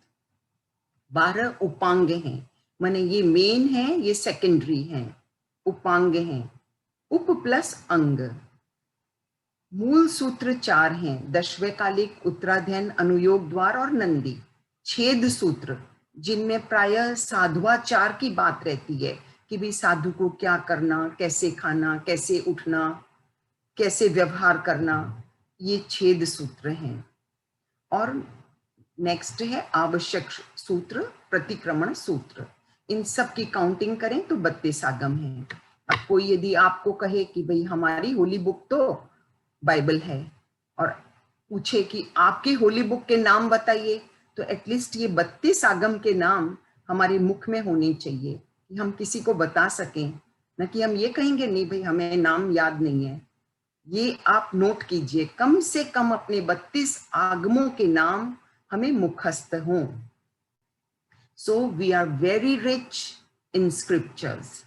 12 उपांग हैं, माने ये मेन है, ये सेकेंडरी हैं, उपांग हैं। उप प्लस अंग। मूल सूत्र 4 हैं, दशवैकालिक, उत्तराध्ययन, अनुयोग, द्वार और नंदी। छेद सूत्र जिनमें प्रायः साधुवाचार की बात रहती है कि भी साधु को क्या करना, कैसे खाना, कैसे उठना, कैसे व्यवहार करना, ये छेद सूत्र हैं। और नेक्स्ट है आवश्यक सूत्र, प्रतिक्रमण सूत्र। इन सब की काउंटिंग करें तो 32 आगम हैं। अब कोई यदि आपको कहे कि भाई हमारी होली बुक तो बाइबल है और पूछे कि आपकी होली बुक के नाम बताइए, तो एटलीस्ट ये 32 आगम के नाम हमारे मुख में होने चाहिए कि हम किसी को बता सकें, न कि हम ये कहेंगे नहीं भाई हमें नाम याद नहीं है। ये आप नोट कीजिए, कम से कम अपने 32 आगमों के नाम हमें मुखस्थ हों। So we are very rich in scriptures.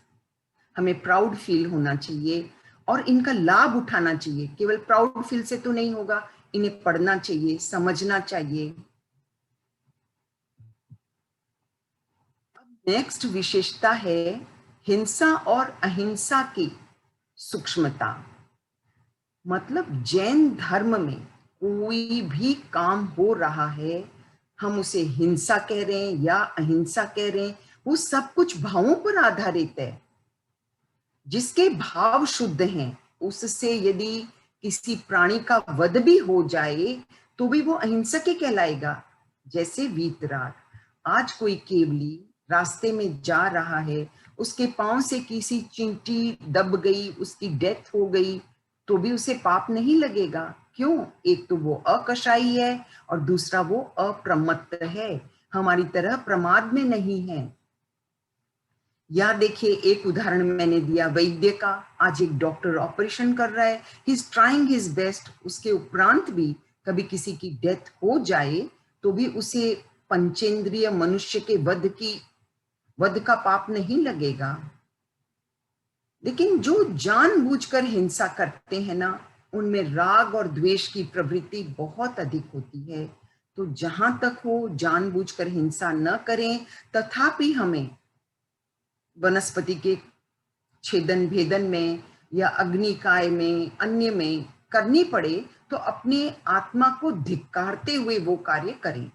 हमें प्राउड फील होना चाहिए और इनका लाभ उठाना चाहिए। केवल प्राउड फील से तो नहीं होगा, इन्हें पढ़ना चाहिए, समझना चाहिए। नेक्स्ट विशेषता है हिंसा और अहिंसा की सूक्ष्मता। मतलब जैन धर्म में कोई भी काम हो रहा है, हम उसे हिंसा कह रहे हैं या अहिंसा कह रहे हैं, वो सब कुछ भावों पर आधारित है। जिसके भाव शुद्ध हैं उससे यदि किसी प्राणी का वध भी हो जाए तो भी वो अहिंसक ही कहलाएगा। जैसे वीतराग, आज कोई केवली रास्ते में जा रहा है, उसके पांव से किसी चींटी दब गई, उसकी डेथ हो गई, तो भी उसे पाप नहीं लगेगा। क्यों? एक तो वो अकशाई है और दूसरा वो अप्रमत्त है, हमारी तरह प्रमाद में नहीं है। या देखिए, एक उदाहरण मैंने दिया वैद्य का। आज एक डॉक्टर ऑपरेशन कर रहा है, he is trying his best, उसके उपरांत भी कभी किसी की डेथ हो जाए तो भी उसे पंचेंद्रिय मनुष्य के वध का पाप नहीं लगेगा। लेकिन जो जानबूझकर हिंसा करते हैं ना, उनमें राग और द्वेष की प्रवृत्ति बहुत अधिक होती है। तो जहां तक हो जानबूझकर हिंसा न करें, तथापि हमें वनस्पति के छेदन भेदन में या अग्निकाय में, अन्य में करनी पड़े तो अपने आत्मा को धिक्कारते हुए वो कार्य करें।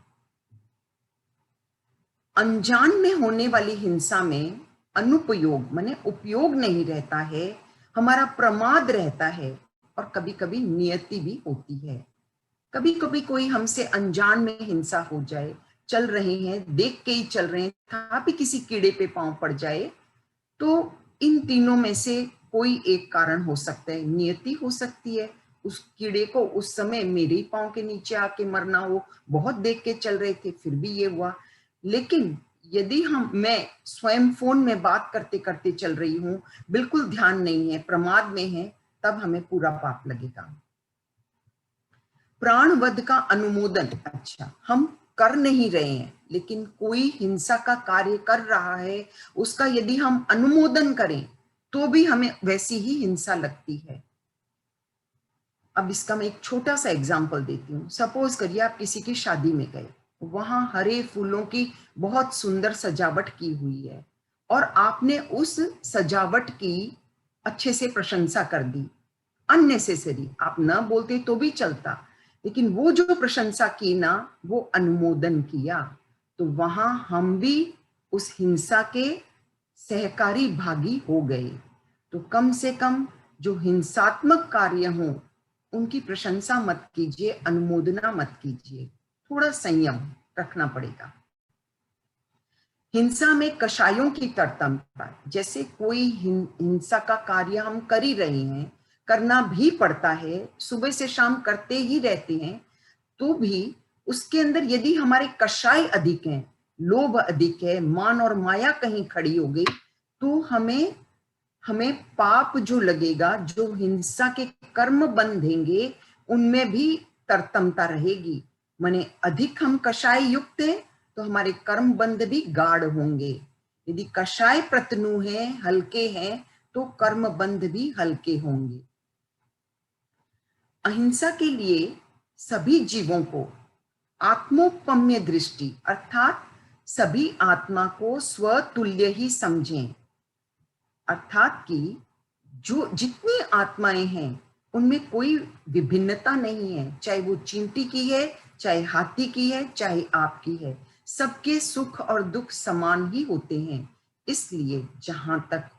अनजान में होने वाली हिंसा में अनुपयोग माने उपयोग नहीं रहता है, हमारा प्रमाद रहता है और कभी कभी नियति भी होती है। कभी कभी कोई हमसे अनजान में हिंसा हो जाए, चल रहे हैं, देख के ही चल रहे हैं, था भी किसी कीड़े पे पांव पड़ जाए, तो इन तीनों में से कोई एक कारण हो सकता है। नियति हो सकती है, उस कीड़े को उस समय मेरे ही पांव के नीचे आके मरना हो, बहुत देख के चल रहे थे फिर भी ये हुआ। लेकिन यदि मैं स्वयं फोन में बात करते करते चल रही हूं, बिल्कुल ध्यान नहीं है, प्रमाद में है, तब हमें पूरा पाप लगेगा। प्राणवध का अनुमोदन, अच्छा हम कर नहीं रहे हैं लेकिन कोई हिंसा का कार्य कर रहा है, उसका यदि हम अनुमोदन करें तो भी हमें वैसी ही हिंसा लगती है। अब इसका मैं एक छोटा सा एग्जांपल देती हूँ। सपोज करिए आप किसी की शादी में गए, वहां हरे फूलों की बहुत सुंदर सजावट की हुई है और आपने उस सजावट की अच्छे से प्रशंसा कर दी, अननेसेसरी, आप न बोलते तो भी चलता, लेकिन वो जो प्रशंसा की ना, वो अनुमोदन किया, तो वहां हम भी उस हिंसा के सहकारी भागी हो गए। तो कम से कम जो हिंसात्मक कार्य हों उनकी प्रशंसा मत कीजिए, अनुमोदना मत कीजिए, थोड़ा संयम रखना पड़ेगा। हिंसा में कषायों की तरतमता, जैसे कोई हिंसा का कार्य हम कर ही रहे हैं, करना भी पड़ता है, सुबह से शाम करते ही रहते हैं, तो भी उसके अंदर यदि हमारे कषाय अधिक हैं, लोभ अधिक है, मान और माया कहीं खड़ी हो गई, तो हमें पाप जो लगेगा, जो हिंसा के कर्म बंधेंगे, उनमें भी तरतमता रहेगी। माने अधिक हम कषाय युक्त हैं तो हमारे कर्म बंध भी गाढ़ होंगे। यदि कषाय प्रतनु है, हल्के हैं, तो कर्म बंध भी हल्के होंगे। अहिंसा के लिए सभी जीवों को आत्मोपम्य दृष्टि अर्थात सभी आत्मा को स्वतुल्य ही समझें, अर्थात कि जो जितनी आत्माएं हैं उनमें कोई विभिन्नता नहीं है, चाहे वो चींटी की है, चाहे हाथी की है, चाहे आपकी है, सबके सुख और दुख समान ही होते हैं। इसलिए जहां तक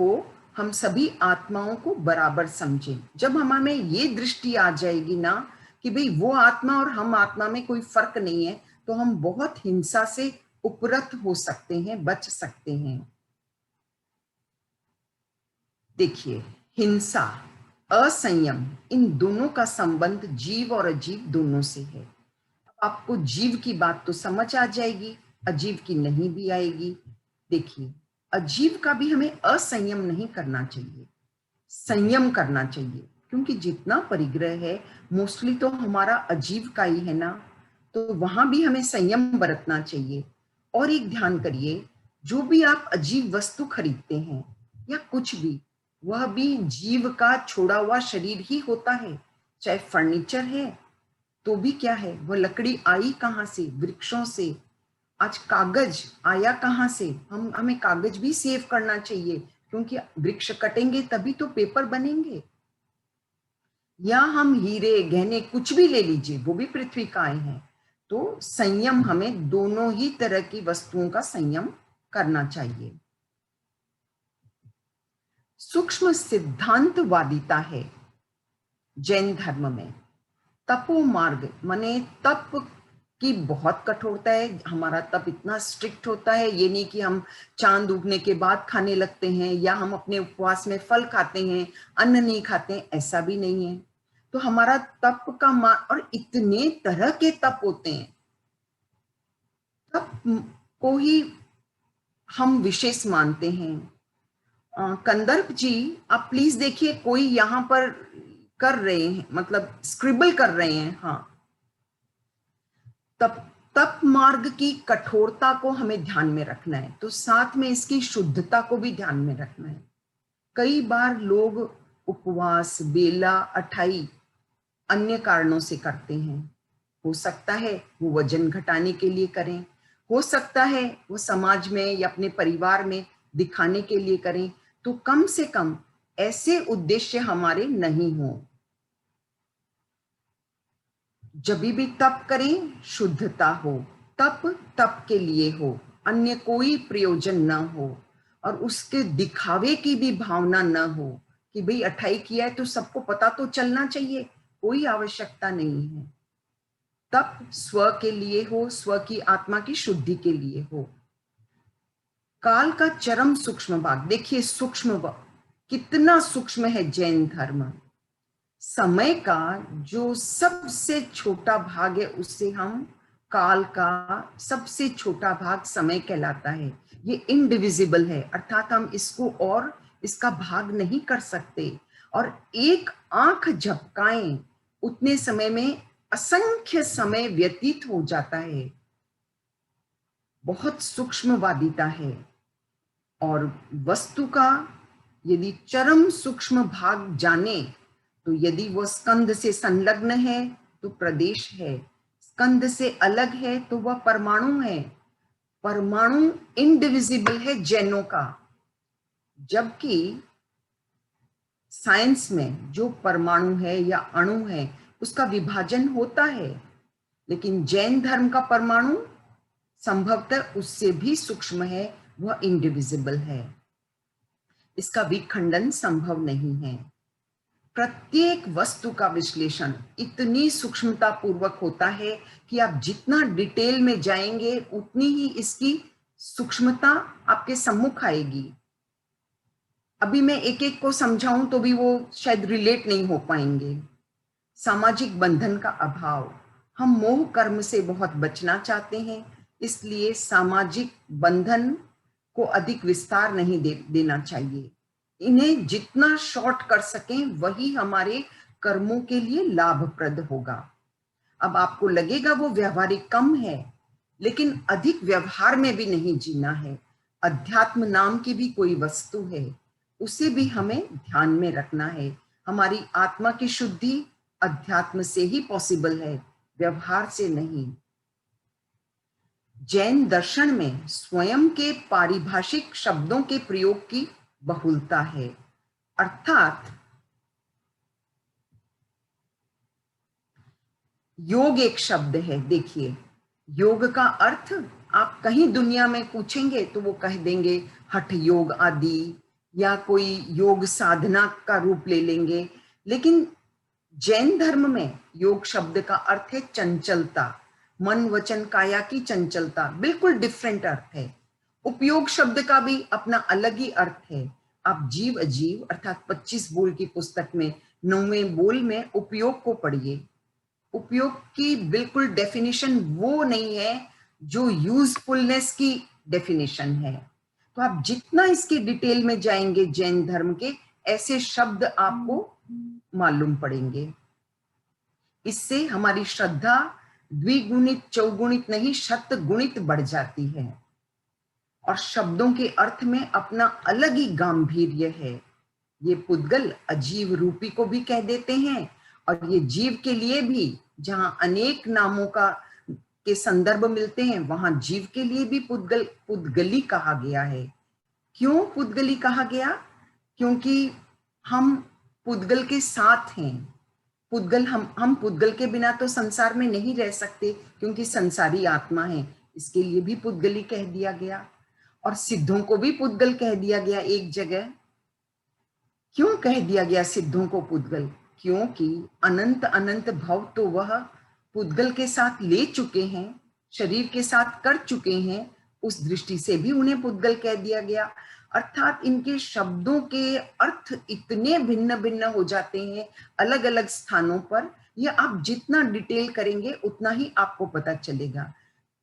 हो हम सभी आत्माओं को बराबर समझें। जब हमें ये दृष्टि आ जाएगी ना कि भाई वो आत्मा और हम आत्मा में कोई फर्क नहीं है, तो हम बहुत हिंसा से उपरत हो सकते हैं, बच सकते हैं। देखिए, हिंसा, असंयम, इन दोनों का संबंध जीव और अजीव दोनों से है। आपको जीव की बात तो समझ आ जाएगी, अजीव की नहीं भी आएगी। देखिए, अजीव का भी हमें असंयम नहीं करना चाहिए, संयम करना चाहिए, क्योंकि जितना परिग्रह है मोस्टली तो हमारा अजीव का ही है ना, तो वहां भी हमें संयम बरतना चाहिए। और एक ध्यान करिए, जो भी आप अजीब वस्तु खरीदते हैं या कुछ भी, वह भी जीव का छोड़ा हुआ शरीर ही होता है। चाहे फर्नीचर है तो भी क्या है, वह लकड़ी आई कहाँ से, वृक्षों से। आज कागज आया कहाँ से, हमें कागज भी सेव करना चाहिए, क्योंकि वृक्ष कटेंगे तभी तो पेपर बनेंगे। या हम हीरे गहने कुछ भी ले लीजिए, वो भी पृथ्वी का आए हैं। तो संयम, हमें दोनों ही तरह की वस्तुओं का संयम करना चाहिए। सूक्ष्म सिद्धांतवादिता है जैन धर्म में। तपो मार्ग माने तप की बहुत कठोरता है। हमारा तप इतना स्ट्रिक्ट होता है, ये नहीं कि हम चांद उगने के बाद खाने लगते हैं या हम अपने उपवास में फल खाते हैं, अन्न नहीं खाते हैं, ऐसा भी नहीं है। तो हमारा तप का और इतने तरह के तप होते हैं, तप को ही हम विशेष मानते हैं। कंदर्प जी, आप प्लीज देखिए, कोई यहाँ पर कर रहे हैं, मतलब स्क्रिबल कर रहे हैं। हाँ, तप मार्ग की कठोरता को हमें ध्यान में रखना है, तो साथ में इसकी शुद्धता को भी ध्यान में रखना है। कई बार लोग उपवास, बेला, अठाई अन्य कारणों से करते हैं। हो सकता है वो वजन घटाने के लिए करें, हो सकता है वो समाज में या अपने परिवार में दिखाने के लिए करें, तो कम से कम ऐसे उद्देश्य हमारे नहीं हो। जब भी तप करें, शुद्धता हो, तप के लिए हो, अन्य कोई प्रयोजन न हो, और उसके दिखावे की भी भावना न हो कि भाई अठाई किया है तो सबको पता तो चलना चाहिए, कोई आवश्यकता नहीं है। तप स्व के लिए हो, स्व की आत्मा की शुद्धि के लिए हो। काल का चरम सूक्ष्म भाग, देखिए सूक्ष्म कितना सूक्ष्म है जैन धर्म। समय का जो सबसे छोटा भाग है उससे हम काल का सबसे छोटा भाग समय कहलाता है। ये इनडिविजिबल है, अर्थात हम इसको और इसका भाग नहीं कर सकते। और एक आंख झपकाएं उतने समय में असंख्य समय व्यतीत हो जाता है। बहुत सूक्ष्मवादिता है। और वस्तु का यदि चरम सूक्ष्म भाग जाने, तो यदि वह स्कंद से संलग्न है तो प्रदेश है, स्कंद से अलग है तो वह परमाणु है। परमाणु इनडिविजिबल है जैनों का, जबकि साइंस में जो परमाणु है या अणु है उसका विभाजन होता है, लेकिन जैन धर्म का परमाणु संभवतः उससे भी सूक्ष्म है, वह इनडिविजिबल है, इसका विखंडन संभव नहीं है। प्रत्येक वस्तु का विश्लेषण इतनी सूक्ष्मता पूर्वक होता है कि आप जितना डिटेल में जाएंगे उतनी ही इसकी सूक्ष्मता आपके सम्मुख आएगी। अभी मैं एक एक को समझाऊं तो भी वो शायद रिलेट नहीं हो पाएंगे। सामाजिक बंधन का अभाव, हम मोह कर्म से बहुत बचना चाहते हैं, इसलिए सामाजिक बंधन को अधिक विस्तार नहीं देना चाहिए। इन्हें जितना शॉर्ट कर सकें वही हमारे कर्मों के लिए लाभप्रद होगा। अब आपको लगेगा वो व्यवहारिक कम है, लेकिन अधिक व्यवहार में भी नहीं जीना है। अध्यात्म नाम की भी कोई वस्तु है, उसे भी हमें ध्यान में रखना है। हमारी आत्मा की शुद्धि अध्यात्म से ही पॉसिबल है, व्यवहार से नहीं। जैन दर्शन में स्वयं के पारिभाषिक शब्दों के प्रयोग की बहुलता है, अर्थात योग एक शब्द है। देखिए, योग का अर्थ आप कहीं दुनिया में पूछेंगे तो वो कह देंगे हठ योग आदि, या कोई योग साधना का रूप ले लेंगे। लेकिन जैन धर्म में योग शब्द का अर्थ है चंचलता, मन वचन काया की चंचलता, बिल्कुल डिफरेंट अर्थ है। उपयोग शब्द का भी अपना अलग ही अर्थ है। आप जीव अजीव अर्थात 25 बोल की पुस्तक में 9वें बोल में उपयोग को पढ़िए। उपयोग की बिल्कुल डेफिनेशन वो नहीं है जो यूजफुलनेस की डेफिनेशन है। तो आप जितना इसके डिटेल में जाएंगे जैन धर्म के, ऐसे शब्द आपको मालूम पड़ेंगे। इससे हमारी श्रद्धा द्विगुणित चौगुणित नहीं शतगुणित बढ़ जाती है, और शब्दों के अर्थ में अपना अलग ही गांभीर्य है। ये पुद्गल अजीव रूपी को भी कह देते हैं, और ये जीव के लिए भी जहां अनेक नामों के संदर्भ मिलते हैं, वहां जीव के लिए भी पुद्गली कहा गया है। क्यों पुद्गली कहा गया? क्योंकि हम पुद्गल के साथ हैं। पुद्गल हम पुद्गल के बिना तो संसार में नहीं रह सकते, क्योंकि संसारी आत्मा है, इसके लिए भी पुद्गली कह दिया गया। और सिद्धों को भी पुद्गल कह दिया गया एक जगह। क्यों कह दिया गया सिद्धों को पुद्गल? क्योंकि अनंत अनंत भव तो वह पुद्गल के साथ ले चुके हैं, शरीर के साथ कर चुके हैं, उस दृष्टि से भी उन्हें पुद्गल कह दिया गया। अर्थात इनके शब्दों के अर्थ इतने भिन्न भिन्न हो जाते हैं अलग अलग स्थानों पर। यह आप जितना डिटेल करेंगे उतना ही आपको पता चलेगा।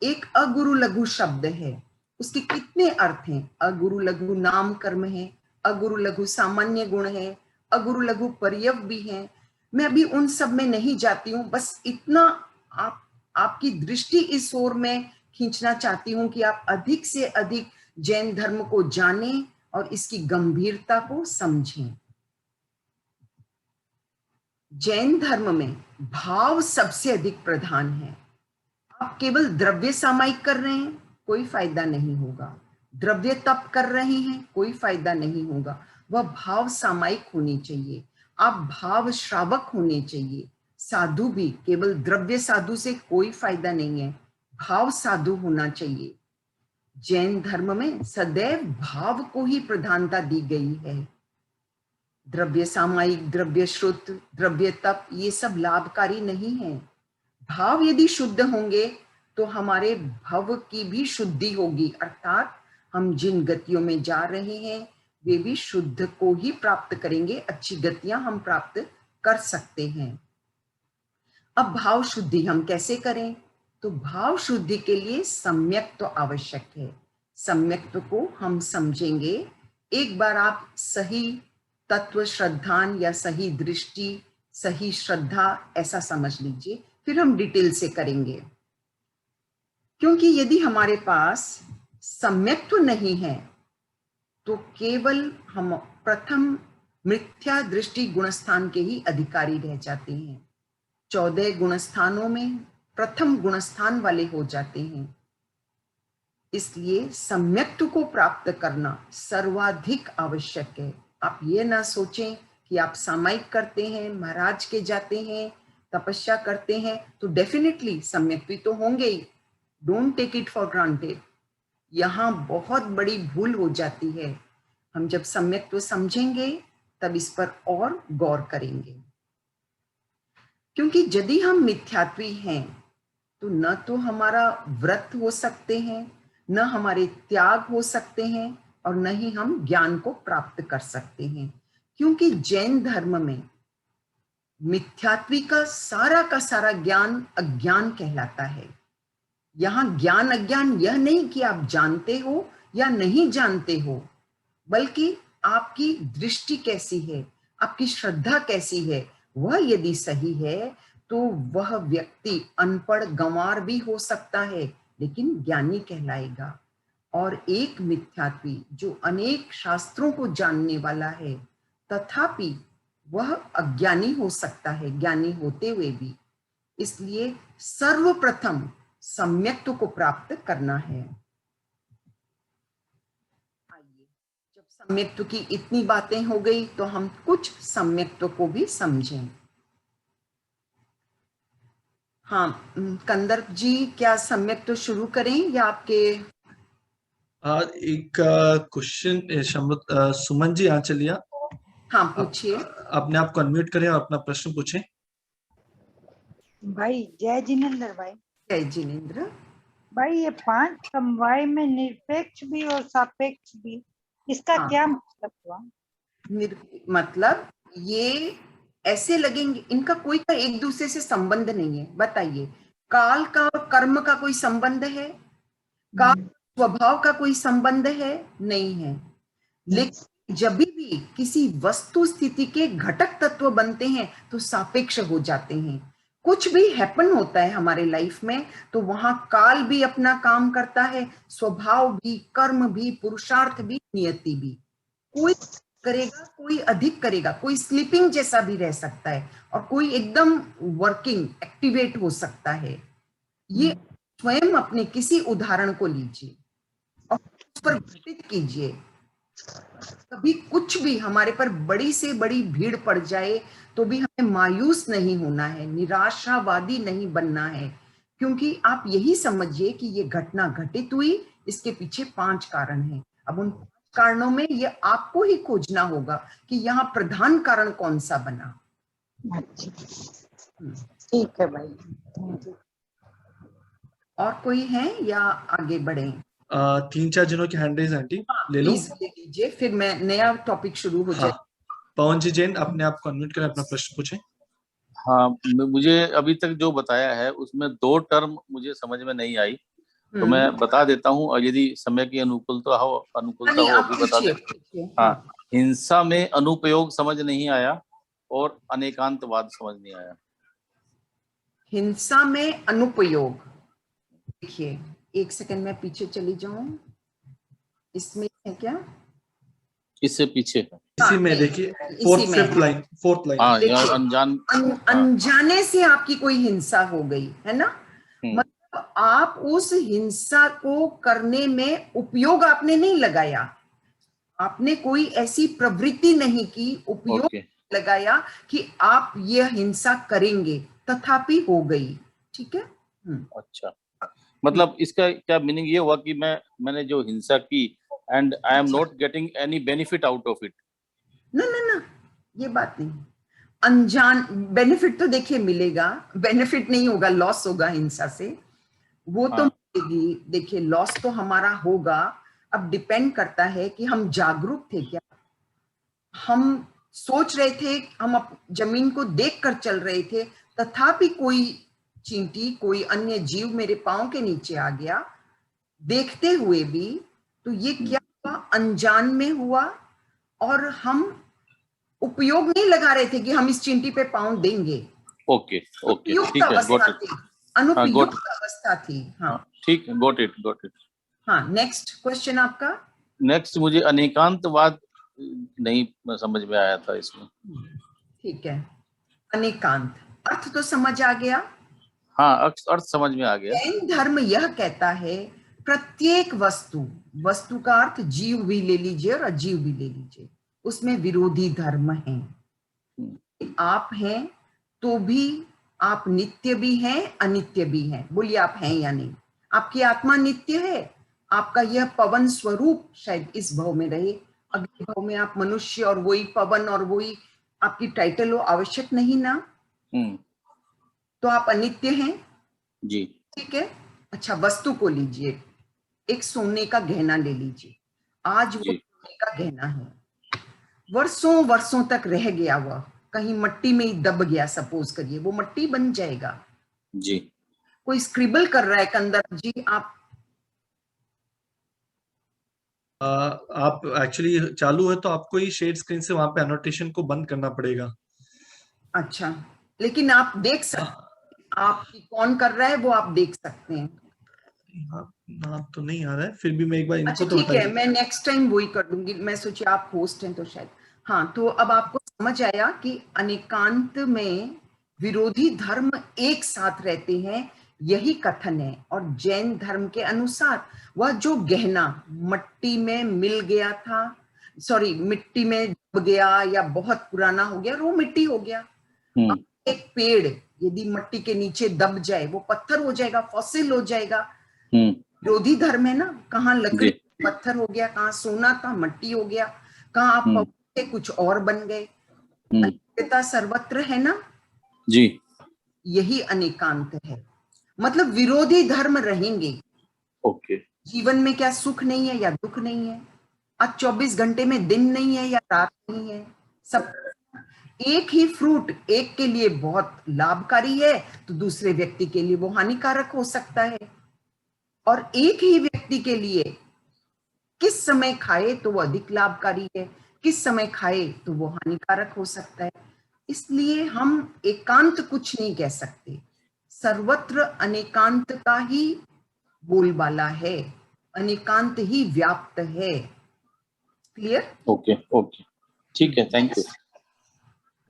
एक अगुरु लघु शब्द है, उसके कितने अर्थ हैं? अगुरु लघु नाम कर्म है, अगुरु लघु सामान्य गुण है, अगुरु लघु पर्यव भी है। मैं अभी उन सब में नहीं जाती हूँ, बस इतना आपकी दृष्टि इस ओर में खींचना चाहती हूँ कि आप अधिक से अधिक जैन धर्म को जानें और इसकी गंभीरता को समझें। जैन धर्म में भाव सबसे अधिक प्रधान है। आप केवल द्रव्य सामायिक कर रहे हैं, कोई फायदा नहीं होगा। द्रव्य तप कर रहे हैं, कोई फायदा नहीं होगा। वह भाव सामायिक होनी चाहिए। आप भाव श्रावक होने चाहिए। साधु भी केवल द्रव्य साधु से कोई फायदा नहीं है, भाव साधु होना चाहिए। जैन धर्म में सदैव भाव को ही प्रधानता दी गई है। द्रव्य सामायिक, द्रव्य श्रुत, द्रव्य तप, ये सब लाभकारी नहीं है। भाव यदि शुद्ध होंगे तो हमारे भव की भी शुद्धि होगी, अर्थात हम जिन गतियों में जा रहे हैं वे भी शुद्ध को ही प्राप्त करेंगे। अच्छी गतियां हम प्राप्त कर सकते हैं। अब भाव शुद्धि हम कैसे करें? तो भाव शुद्धि के लिए सम्यक्त्व आवश्यक है। सम्यक्त्व को हम समझेंगे। एक बार आप सही तत्व श्रद्धान या सही दृष्टि, सही श्रद्धा ऐसा समझ लीजिए, फिर हम डिटेल से करेंगे। क्योंकि यदि हमारे पास सम्यक्त्व नहीं है तो केवल हम प्रथम मिथ्या दृष्टि गुणस्थान के ही अधिकारी रह जाते हैं। 14 गुणस्थानों में प्रथम गुणस्थान वाले हो जाते हैं। इसलिए सम्यक्त्व को प्राप्त करना सर्वाधिक आवश्यक है। आप ये ना सोचें कि आप सामायिक करते हैं, महाराज के जाते हैं, तपस्या करते हैं तो डेफिनेटली सम्यक्त्व तो होंगे ही। Don't take it for granted. यहाँ बहुत बड़ी भूल हो जाती है। हम जब सम्यक्त्व समझेंगे तब इस पर और गौर करेंगे। क्योंकि यदि हम मिथ्यात्वी हैं तो न तो हमारा व्रत हो सकते हैं, न हमारे त्याग हो सकते हैं, और न ही हम ज्ञान को प्राप्त कर सकते हैं। क्योंकि जैन धर्म में मिथ्यात्वी का सारा ज्ञान अज्ञान कहलाता है। यहाँ ज्ञान अज्ञान यह नहीं कि आप जानते हो या नहीं जानते हो, बल्कि आपकी दृष्टि कैसी है, आपकी श्रद्धा कैसी है। वह यदि सही है तो वह व्यक्ति अनपढ़ गंवार भी हो सकता है, लेकिन ज्ञानी कहलाएगा। और एक मिथ्यात्वी जो अनेक शास्त्रों को जानने वाला है तथापि वह अज्ञानी हो सकता है ज्ञानी होते हुए भी। इसलिए सर्वप्रथम सम्यक्त्व को प्राप्त करना है। आइए, जब सम्यक्त्व की इतनी बातें हो गई तो हम कुछ सम्यक्त्व को भी समझें। हाँ, कंदर्प जी, क्या सम्यक्त्व शुरू करें या आपके? एक क्वेश्चन सुमन जी, यहाँ चलिए। हाँ, पूछिए। अपने आप को अनम्यूट करें और अपना प्रश्न पूछें। भाई जय जिनेन्द्र भाई। जय जिनेन्द्र भाई, ये 5 समवाय में निरपेक्ष भी और सापेक्ष भी, इसका हाँ। क्या मतलब हुआ? मतलब ये ऐसे लगेंगे, इनका कोई का एक दूसरे से संबंध नहीं है। बताइए, काल का और कर्म का कोई संबंध है? काल स्वभाव का कोई संबंध है? नहीं है। लेकिन जब भी किसी वस्तु स्थिति के घटक तत्व बनते हैं तो सापेक्ष हो जाते हैं। कुछ भी हैपन होता है हमारे लाइफ में तो वहां काल भी अपना काम करता है, स्वभाव भी, कर्म भी, पुरुषार्थ भी, नियति भी। कोई करेगा, कोई अधिक करेगा, कोई स्लीपिंग जैसा भी रह सकता है और कोई एकदम वर्किंग एक्टिवेट हो सकता है। ये स्वयं अपने किसी उदाहरण को लीजिए और उस पर घटित कीजिए। कभी कुछ भी हमारे पर बड़ी से बड़ी भीड़ पड़ जाए तो भी हमें मायूस नहीं होना है, निराशावादी नहीं बनना है, क्योंकि आप यही समझिए कि ये घटना घटित हुई, इसके पीछे 5 कारण हैं। अब उन 5 कारणों में ये आपको ही खोजना होगा कि यहाँ प्रधान कारण कौन सा बना। अच्छा, ठीक है भाई। और कोई है या आगे बढ़े? 3-4 जनों की हैंड रेज आंटी, ले लो। प्लीज ले लीजिए, फिर मैं नया टॉपिक शुरू हो जाए। पवन जी जैन, अपने आप को अनम्यूट करें, अपना प्रश्न पूछें। हाँ, मुझे अभी तक जो बताया है उसमें 2 टर्म मुझे समझ में नहीं आई, तो मैं बता देता हूँ और यदि समय की अनुकूलता हो अभी बता दें। हाँ, हिंसा में अनुपयोग समझ नहीं आया और अनेकांतवाद समझ नहीं आया। हिंसा में अनुपयोग, देखिए 1 सेकंड में पीछे चली जाऊं, इसमें है क्या? इससे पीछे है, इसी में देखिए, फोर्थ लाइन। हाँ, यार अनजाने से आपकी कोई हिंसा हो गई है ना, मतलब आप उस हिंसा को करने में उपयोग आपने नहीं लगाया, आपने कोई ऐसी प्रवृत्ति नहीं की, उपयोग लगाया कि आप यह हिंसा करेंगे, तथापि हो गई। ठीक है। अच्छा, मतलब इसका क्या मीनिंग ये हुआ कि मैंने जो हिंसा की and I am not getting any benefit out of it? ना, ये बात नहीं। अनजान बेनिफिट तो देखिए मिलेगा, बेनिफिट नहीं होगा, लॉस होगा हिंसा से, वो तो मिलेगी। देखिए लॉस तो हमारा होगा। अब डिपेंड करता है कि हम जागरूक थे क्या, हम सोच रहे थे, हम जमीन को देख कर चल रहे थे, तथापि कोई चींटी, कोई अन्य जीव मेरे पांव के नीचे आ गया, देखते हुए भी, तो ये क्या हुआ? अनजान में हुआ और हम उपयोग नहीं लगा रहे थे कि हम इस चींटी पे पांव देंगे। ओके, ठीक है, गॉट इट। अनुपयुक्त अवस्था थी। हाँ, ठीक है, गॉट इट। हाँ, नेक्स्ट क्वेश्चन आपका। नेक्स्ट मुझे अनेकांतवाद नहीं समझ में आया था इसमें। ठीक है, अनेकांत अर्थ तो समझ आ गया। हाँ, अर्थ समझ में आ गया। जैन धर्म यह कहता है प्रत्येक वस्तु का अर्थ जीव भी ले लीजिए और अजीव भी ले लीजिए, उसमें विरोधी धर्म है। आप हैं तो भी आप नित्य भी हैं, अनित्य भी हैं। बोलिए आप हैं या नहीं? आपकी आत्मा नित्य है, आपका यह पवन स्वरूप शायद इस भव में रहे, अगले भव में आप मनुष्य और वही पवन और वही आपकी टाइटल हो, आवश्यक नहीं ना। तो आप अनित्य हैं जी, ठीक है। अच्छा, वस्तु को लीजिए, एक सोने का गहना ले लीजिए, आज वो सोने का गहना है, वर्षों वर्षों तक रह गया, वह कहीं मट्टी में ही दब गया, सपोज करिए, वो मट्टी बन जाएगा जी। कोई स्क्रिबल कर रहा है कंदर्प जी, आप एक्चुअली चालू है तो आपको ही शेयर स्क्रीन से वहां पे एनोटेशन को बंद करना पड़ेगा। अच्छा, लेकिन आप देख सकते हैं, आप कौन कर रहा है वो आप देख सकते हैं। नाम तो नहीं आ रहा है, फिर भी मैं एक बार इनको अच्छा तो ठीक है, हटाइए। मैं नेक्स्ट टाइम वही कर दूंगी। मैं सोची आप होस्ट हैं तो शायद। हाँ, तो अब आपको समझ आया कि अनेकांत में विरोधी धर्म एक साथ रहते हैं, यही कथन है। और जैन धर्म के अनुसार वह जो गहना मट्टी में मिल गया था, सॉरी मिट्टी में दब गया या बहुत पुराना हो गया, वो मिट्टी हो गया। अब एक पेड़ यदि मट्टी के नीचे दब जाए वो पत्थर हो जाएगा, फॉसिल हो जाएगा। विरोधी धर्म है ना, कहाँ लकड़ी पत्थर हो गया, कहाँ सोना था मट्टी हो गया, कहाँ आप पौधे कुछ और बन गए। अनेकता सर्वत्र है ना जी, यही अनेकांत है। मतलब विरोधी धर्म रहेंगे। ओके। जीवन में क्या सुख नहीं है या दुख नहीं है? आज 24 घंटे में दिन नहीं है या रात नहीं है, सब एक ही फ्रूट एक के लिए बहुत लाभकारी है तो दूसरे व्यक्ति के लिए वो हानिकारक हो सकता है। और एक ही व्यक्ति के लिए किस समय खाए तो वो अधिक लाभकारी है, किस समय खाए तो वो हानिकारक हो सकता है। इसलिए हम एकांत कुछ नहीं कह सकते, सर्वत्र अनेकांत का ही बोलबाला है, अनेकांत ही व्याप्त है। क्लियर? ओके ओके, ठीक है, थैंक यू।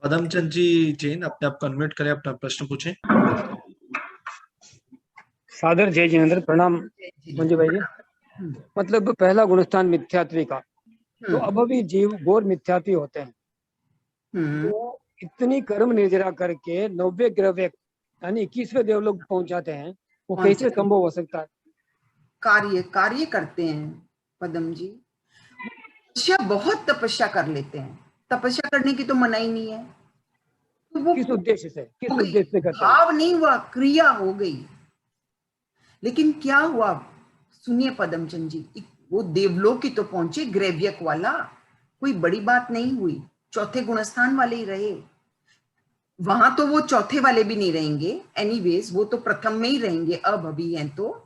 पदमचंद जी जैन, अपने आप को अनम्यूट करें, अपना प्रश्न पूछें। सादर जय जिनेंद्र, प्रणाम मंजू भाई जी। मतलब पहला गुणस्थान मिथ्यात्वी का, तो अब भी जीव घोर मिथ्यात्वी होते हैं, तो इतनी कर्म निर्जरा करके 90 ग्रह यानी 21वें देवलोक पहुंचाते हैं, वो कैसे संभव हो सकता है? कार्य करते हैं पदम जी, तपस्या, बहुत तपस्या कर लेते हैं। तपस्या करने की तो मनाही नहीं है, तो वो किस उद्देश्य से, किस उद्देश्य से करते हैं? भाव नहीं हुआ, क्रिया हो गई। लेकिन क्या हुआ, सुनिए पदमचंद जी, वो देवलोक की तो पहुंचे, ग्रैव्यक वाला, कोई बड़ी बात नहीं हुई। चौथे गुणस्थान वाले ही रहे, वहां तो वो चौथे वाले भी नहीं रहेंगे, एनीवेज वो तो प्रथम में ही रहेंगे। अब अभी हैं तो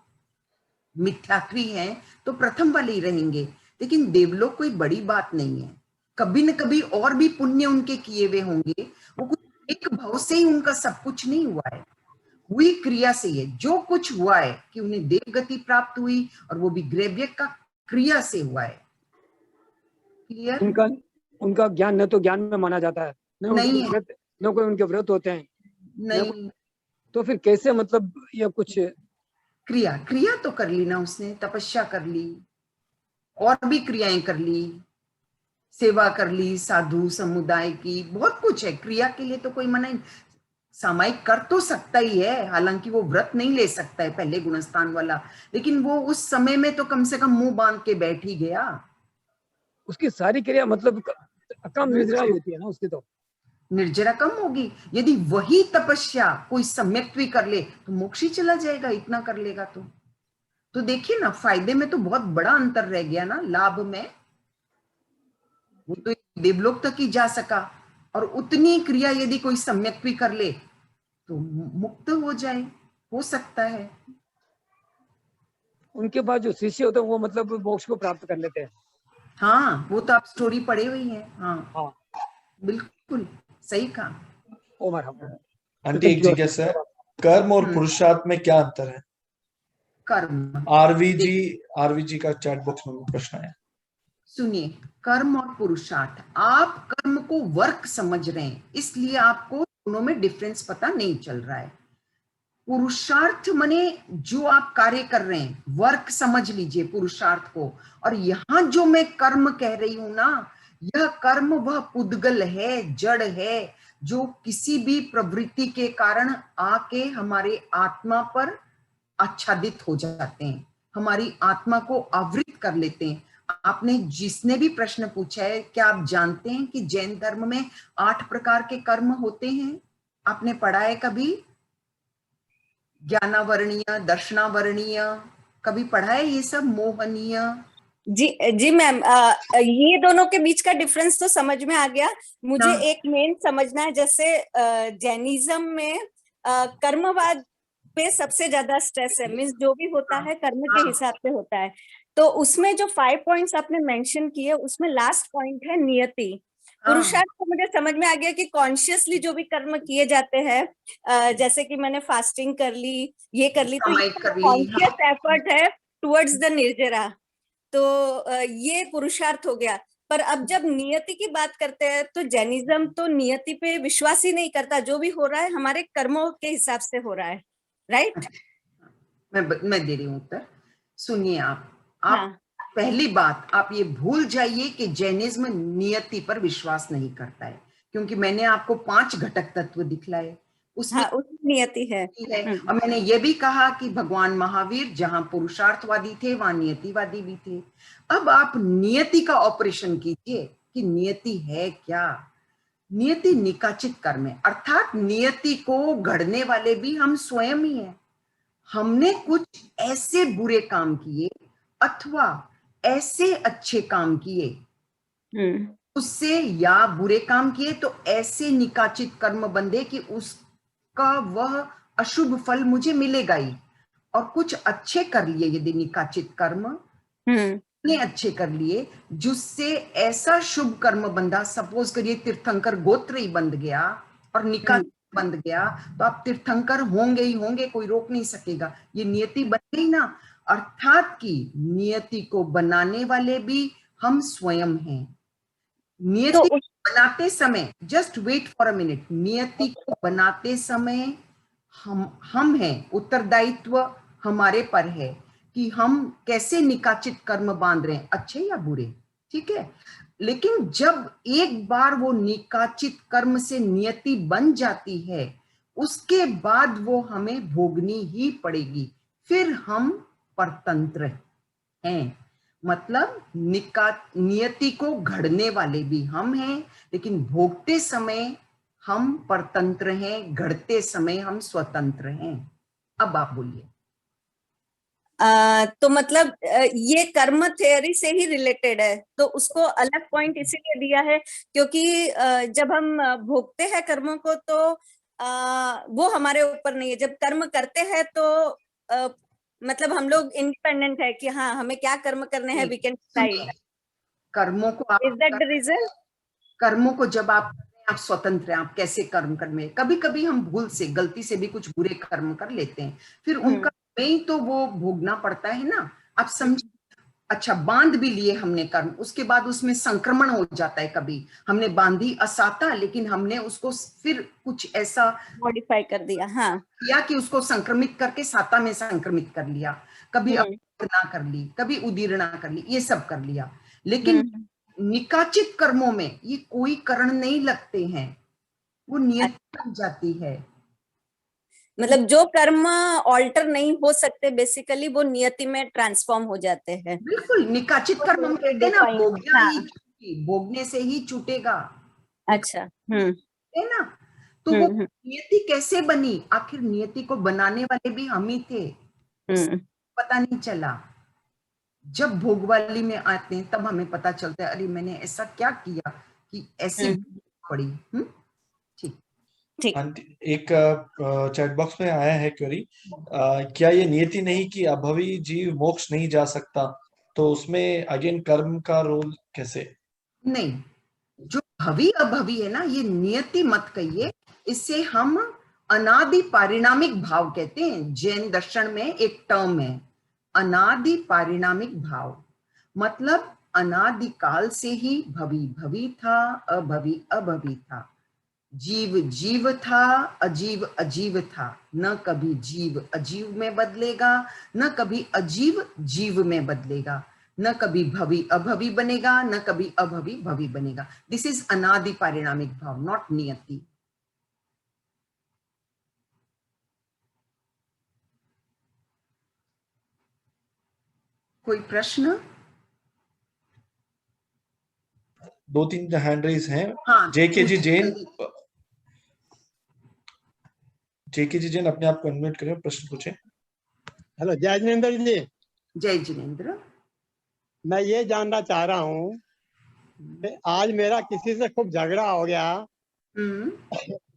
मिथ्यात्वी हैं तो प्रथम वाले ही रहेंगे। लेकिन देवलोक कोई बड़ी बात नहीं है, कभी न कभी और भी पुण्य उनके किए हुए होंगे। वो कुछ एक भाव से ही उनका सब कुछ नहीं हुआ है, हुई क्रिया से है। जो कुछ हुआ है कि उन्हें देव गति प्राप्त हुई, और वो भी ग्रैव्यक का क्रिया से हुआ है। क्लियर? उनका ज्ञान न तो ज्ञान में माना जाता है, नहीं है, न कोई उनके व्रत होते हैं, नहीं। तो फिर कैसे, मतलब ये कुछ क्रिया तो कर ली ना उसने, तपस्या कर ली, और भी क्रियाएं कर ली, सेवा कर ली साधु समुदाय की, बहुत कुछ है। क्रिया के लिए तो कोई मना नहीं, सामायिक कर तो सकता ही है, हालांकि वो व्रत नहीं ले सकता है पहले गुणस्थान वाला, लेकिन वो उस समय में तो कम से कम मुंह बांध के बैठ ही गया। उसकी सारी क्रिया मतलब कम निर्जरा होती है ना उसकी, तो निर्जरा कम होगी। यदि वही तपस्या कोई सम्यक भी कर ले तो मोक्ष ही चला जाएगा, इतना कर लेगा तो देखिए ना, फायदे में तो बहुत बड़ा अंतर रह गया ना, लाभ में। वो तो देवलोक तक ही जा सका, और उतनी क्रिया यदि कोई सम्यक भी कर ले तो मुक्त हो जाए, हो सकता है। उनके पास जो शिष्य होते हैं वो मतलब मोक्ष को प्राप्त कर लेते हैं। हाँ, वो तो आप स्टोरी पढ़े हुई है। हाँ, बिल्कुल सही कहा। ओमर आंटी एक जिज्ञासा है, कर्म और पुरुषार्थ में क्या अंतर है? कर्म, आरवीजी का चैट बॉक्स में प्रश्न आया। सुनिए, कर्म और पुरुषार्थ, आप कर्म को वर्क समझ रहे हैं, इसलिए आपको दोनों में डिफरेंस पता नहीं चल रहा है। पुरुषार्थ माने जो आप कार्य कर रहे हैं, वर्क समझ लीजिए पुरुषार्थ को। और यहां जो मैं कर्म कह रही हूं ना, यह कर्म वह पुद्गल है, जड़ है, जो किसी भी प्रवृत्ति के कारण आके हमारे आत्मा पर आच्छादित हो जाते हैं, हमारी आत्मा को आवृत कर लेते हैं। आपने जिसने भी प्रश्न पूछा है, क्या आप जानते हैं कि जैन धर्म में 8 प्रकार के कर्म होते हैं? आपने पढ़ा है कभी? ज्ञानावरणीय, दर्शनावरणीय, कभी पढ़ा है ये सब? मोहनीय? जी मैम, ये दोनों के बीच का डिफरेंस तो समझ में आ गया मुझे। एक मेन समझना है, जैसे जैनिज्म में कर्मवाद पे सबसे ज्यादा स्ट्रेस है, मीन्स जो भी होता है कर्म के हिसाब से होता है। तो उसमें जो 5 पॉइंट्स आपने मेंशन किए, उसमें लास्ट पॉइंट है नियति। पुरुषार्थ को मुझे समझ में आ गया कि कॉन्शियसली जो भी कर्म किए जाते हैं, जैसे कि मैंने फास्टिंग कर ली, ये कर ली, तो कॉन्शियस एफर्ट है टुवर्ड्स द निर्जरा, तो ये पुरुषार्थ हो गया। पर अब जब नियति की बात करते हैं तो जैनिज्म तो नियति पे विश्वास ही नहीं करता, जो भी हो रहा है हमारे कर्मों के हिसाब से हो रहा है, राइट? मैं दे रही हूँ उत्तर, सुनिए आप हाँ। पहली बात आप ये भूल जाइए कि जैनिज्म नियति पर विश्वास नहीं करता है, क्योंकि मैंने आपको 5 घटक तत्व दिखलाए, उसमें नियति है। और मैंने ये भी कहा कि भगवान महावीर जहां पुरुषार्थवादी थे वहां नियतिवादी भी थे। अब आप नियति का ऑपरेशन कीजिए कि नियति है क्या। नियति निकाचित कर्म है, अर्थात नियति को घड़ने वाले भी हम स्वयं ही हैं। हमने कुछ ऐसे बुरे काम किए अथवा ऐसे अच्छे काम किए, उससे या बुरे काम किए तो ऐसे निकाचित कर्म बंधे कि उसका वह अशुभ फल मुझे मिलेगा ही, और कुछ अच्छे कर लिए यदि निकाचित कर्म इतने अच्छे कर लिए जिससे ऐसा शुभ कर्म बंधा, सपोज करिए तीर्थंकर गोत्र ही बंध गया और निकाचित बंध गया, तो आप तीर्थंकर होंगे ही होंगे, कोई रोक नहीं सकेगा, ये नियति बन गई ना। अर्थात कि नियति को बनाने वाले भी हम स्वयं हैं। नियति तो बनाते समय, just wait for a minute, नियति को बनाते समय हम हैं, उत्तरदायित्व हमारे पर है कि हम कैसे निकाचित कर्म बांध रहे हैं, अच्छे या बुरे, ठीक है। लेकिन जब एक बार वो निकाचित कर्म से नियति बन जाती है, उसके बाद वो हमें भोगनी ही पड़ेगी, फिर हम परतंत्र हैं। मतलब नियति को घड़ने वाले भी हम हैं, लेकिन भोगते समय हम परतंत्र हैं, घड़ते समय हम स्वतंत्र हैं। अब आप बोलिए। तो मतलब ये कर्म थ्योरी से ही रिलेटेड है, तो उसको अलग पॉइंट इसीलिए दिया है क्योंकि जब हम भोगते हैं कर्मों को तो वो हमारे ऊपर नहीं है। जब कर्म करते हैं तो मतलब हम लोग इंडिपेंडेंट है कि हाँ हमें क्या कर्म करने हैं, वी कैन डिसाइड। कर्मों को इज दैट द रीजन? कर्मों को जब आप स्वतंत्र हैं, आप कैसे कर्म करने। कभी कभी हम भूल से, गलती से भी कुछ बुरे कर्म कर लेते हैं, फिर उनका नहीं तो वो भोगना पड़ता है ना। आप समझिए, अच्छा बांध भी लिए हमने कर्म, उसके बाद उसमें संक्रमण हो जाता है। कभी हमने बांधी असाता, लेकिन हमने उसको फिर कुछ ऐसा मॉडिफाई कर दिया, हाँ, किया कि उसको संक्रमित करके साता में संक्रमित कर लिया। कभी अपना कर ली, कभी उदीर्णा कर ली, ये सब कर लिया। लेकिन निकाचित कर्मों में ये कोई करण नहीं लगते हैं, वो नियति बन जाती है। मतलब जो कर्म ऑल्टर नहीं हो सकते, बेसिकली वो नियति में ट्रांसफॉर्म हो जाते हैं। बिल्कुल, निकाचित कर्म हम कहते हैं ना, भोगना ही, भोगने से ही छूटेगा। अच्छा, है ना। तो वो नियति कैसे बनी? आखिर नियति को बनाने वाले भी हम ही थे, पता नहीं चला। जब भोगवाली में आते हैं तब हमें पता चलता है, अरे मैंने ऐसा क्या किया कि ऐसी पड़ी। ठीक। एक चैट बॉक्स में आया है क्वेरी, क्या ये नियति नहीं कि अभवी जीव मोक्ष नहीं जा सकता, तो उसमें अगेन कर्म का रोल कैसे? नहीं, जो भवी अभवी है ना, ये नियति मत कहिए, इससे हम अनादि पारिणामिक भाव कहते हैं। जैन दर्शन में एक टर्म है अनादि पारिणामिक भाव, मतलब अनादिकाल से ही भवी भवी था, अभवी अभवी था, जीव जीव था, अजीव अजीव था। न कभी जीव अजीव में बदलेगा, न कभी अजीव जीव में बदलेगा, न कभी भवी अभवी बनेगा, न कभी अभवी भवी बनेगा। दिस इज अनादि पारिणामिक भाव, नॉट नियति। कोई प्रश्न? 2-3 हैंड रेज हैं। हाँ, जेके जी जैन अपने आप को अनम्यूट करें, प्रश्न पूछें। हेलो, जय जिनेंद्र जी। जय जिनेंद्र। मैं ये जानना चाह रहा हूँ कि आज मेरा किसी से खूब झगड़ा हो गया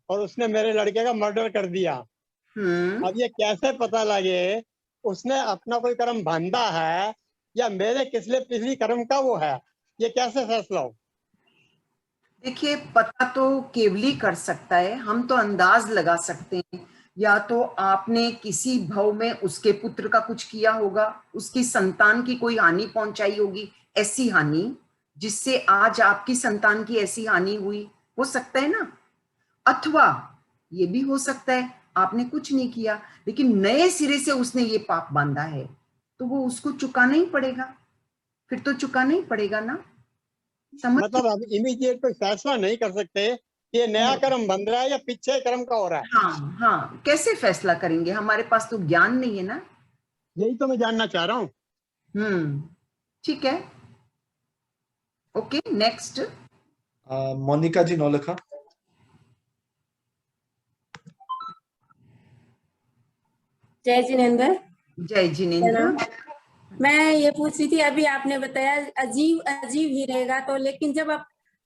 और उसने मेरे लड़के का मर्डर कर दिया। अब ये कैसे पता लगे उसने अपना कोई कर्म बांधा है या मेरे पिछले कर्म का वो है, ये कैसे फैसला हो? देखिए, पता तो केवली कर सकता है, हम तो अंदाज लगा सकते हैं। या तो आपने किसी भव में उसके पुत्र का कुछ किया होगा, उसकी संतान की कोई हानि पहुंचाई होगी, ऐसी हानि जिससे आज आपकी संतान की ऐसी हानि हुई, हो सकता है ना। अथवा ये भी हो सकता है आपने कुछ नहीं किया लेकिन नए सिरे से उसने ये पाप बांधा है, तो वो उसको चुकाना ही पड़ेगा, फिर तो चुकाना ही पड़ेगा ना। समझ मतलब हम इमीडिएट कोई फैसला नहीं कर सकते कि ये नया कर्म बन रहा है या पीछे कर्म का हो रहा है। हाँ हाँ, कैसे फैसला करेंगे, हमारे पास तो ज्ञान नहीं है ना। यही तो मैं जानना चाह रहा हूँ। ठीक है, ओके, नेक्स्ट। मोनिका जी नौलखा। जय जिनेंद्र। जय जिनेंद्र। मैं ये पूछ रही थी, अभी आपने बताया अजीब अजीब ही रहेगा, तो लेकिन जब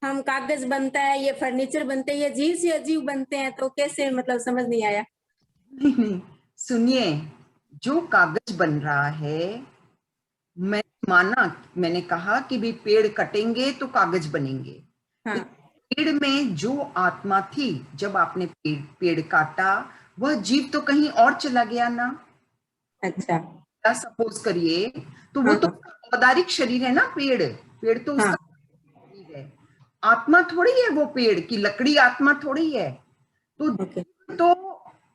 हम कागज बनता है, ये फर्नीचर बनते हैं, ये अजीब से अजीब बनते हैं, तो कैसे, मतलब समझ नहीं आया। नहीं, सुनिए, जो कागज बन रहा है, मैंने कहा कि भी पेड़ कटेंगे तो कागज बनेंगे। हाँ। पेड़ में जो आत्मा थी, जब आपने पेड़ काटा, वह जीव तो कहीं और चला गया ना। अच्छा। सपोज करिए, तो वो तो औदारिक शरीर है ना, पेड़ तो उसका शरीर है, आत्मा थोड़ी है वो पेड़ की, लकड़ी आत्मा थोड़ी है। तो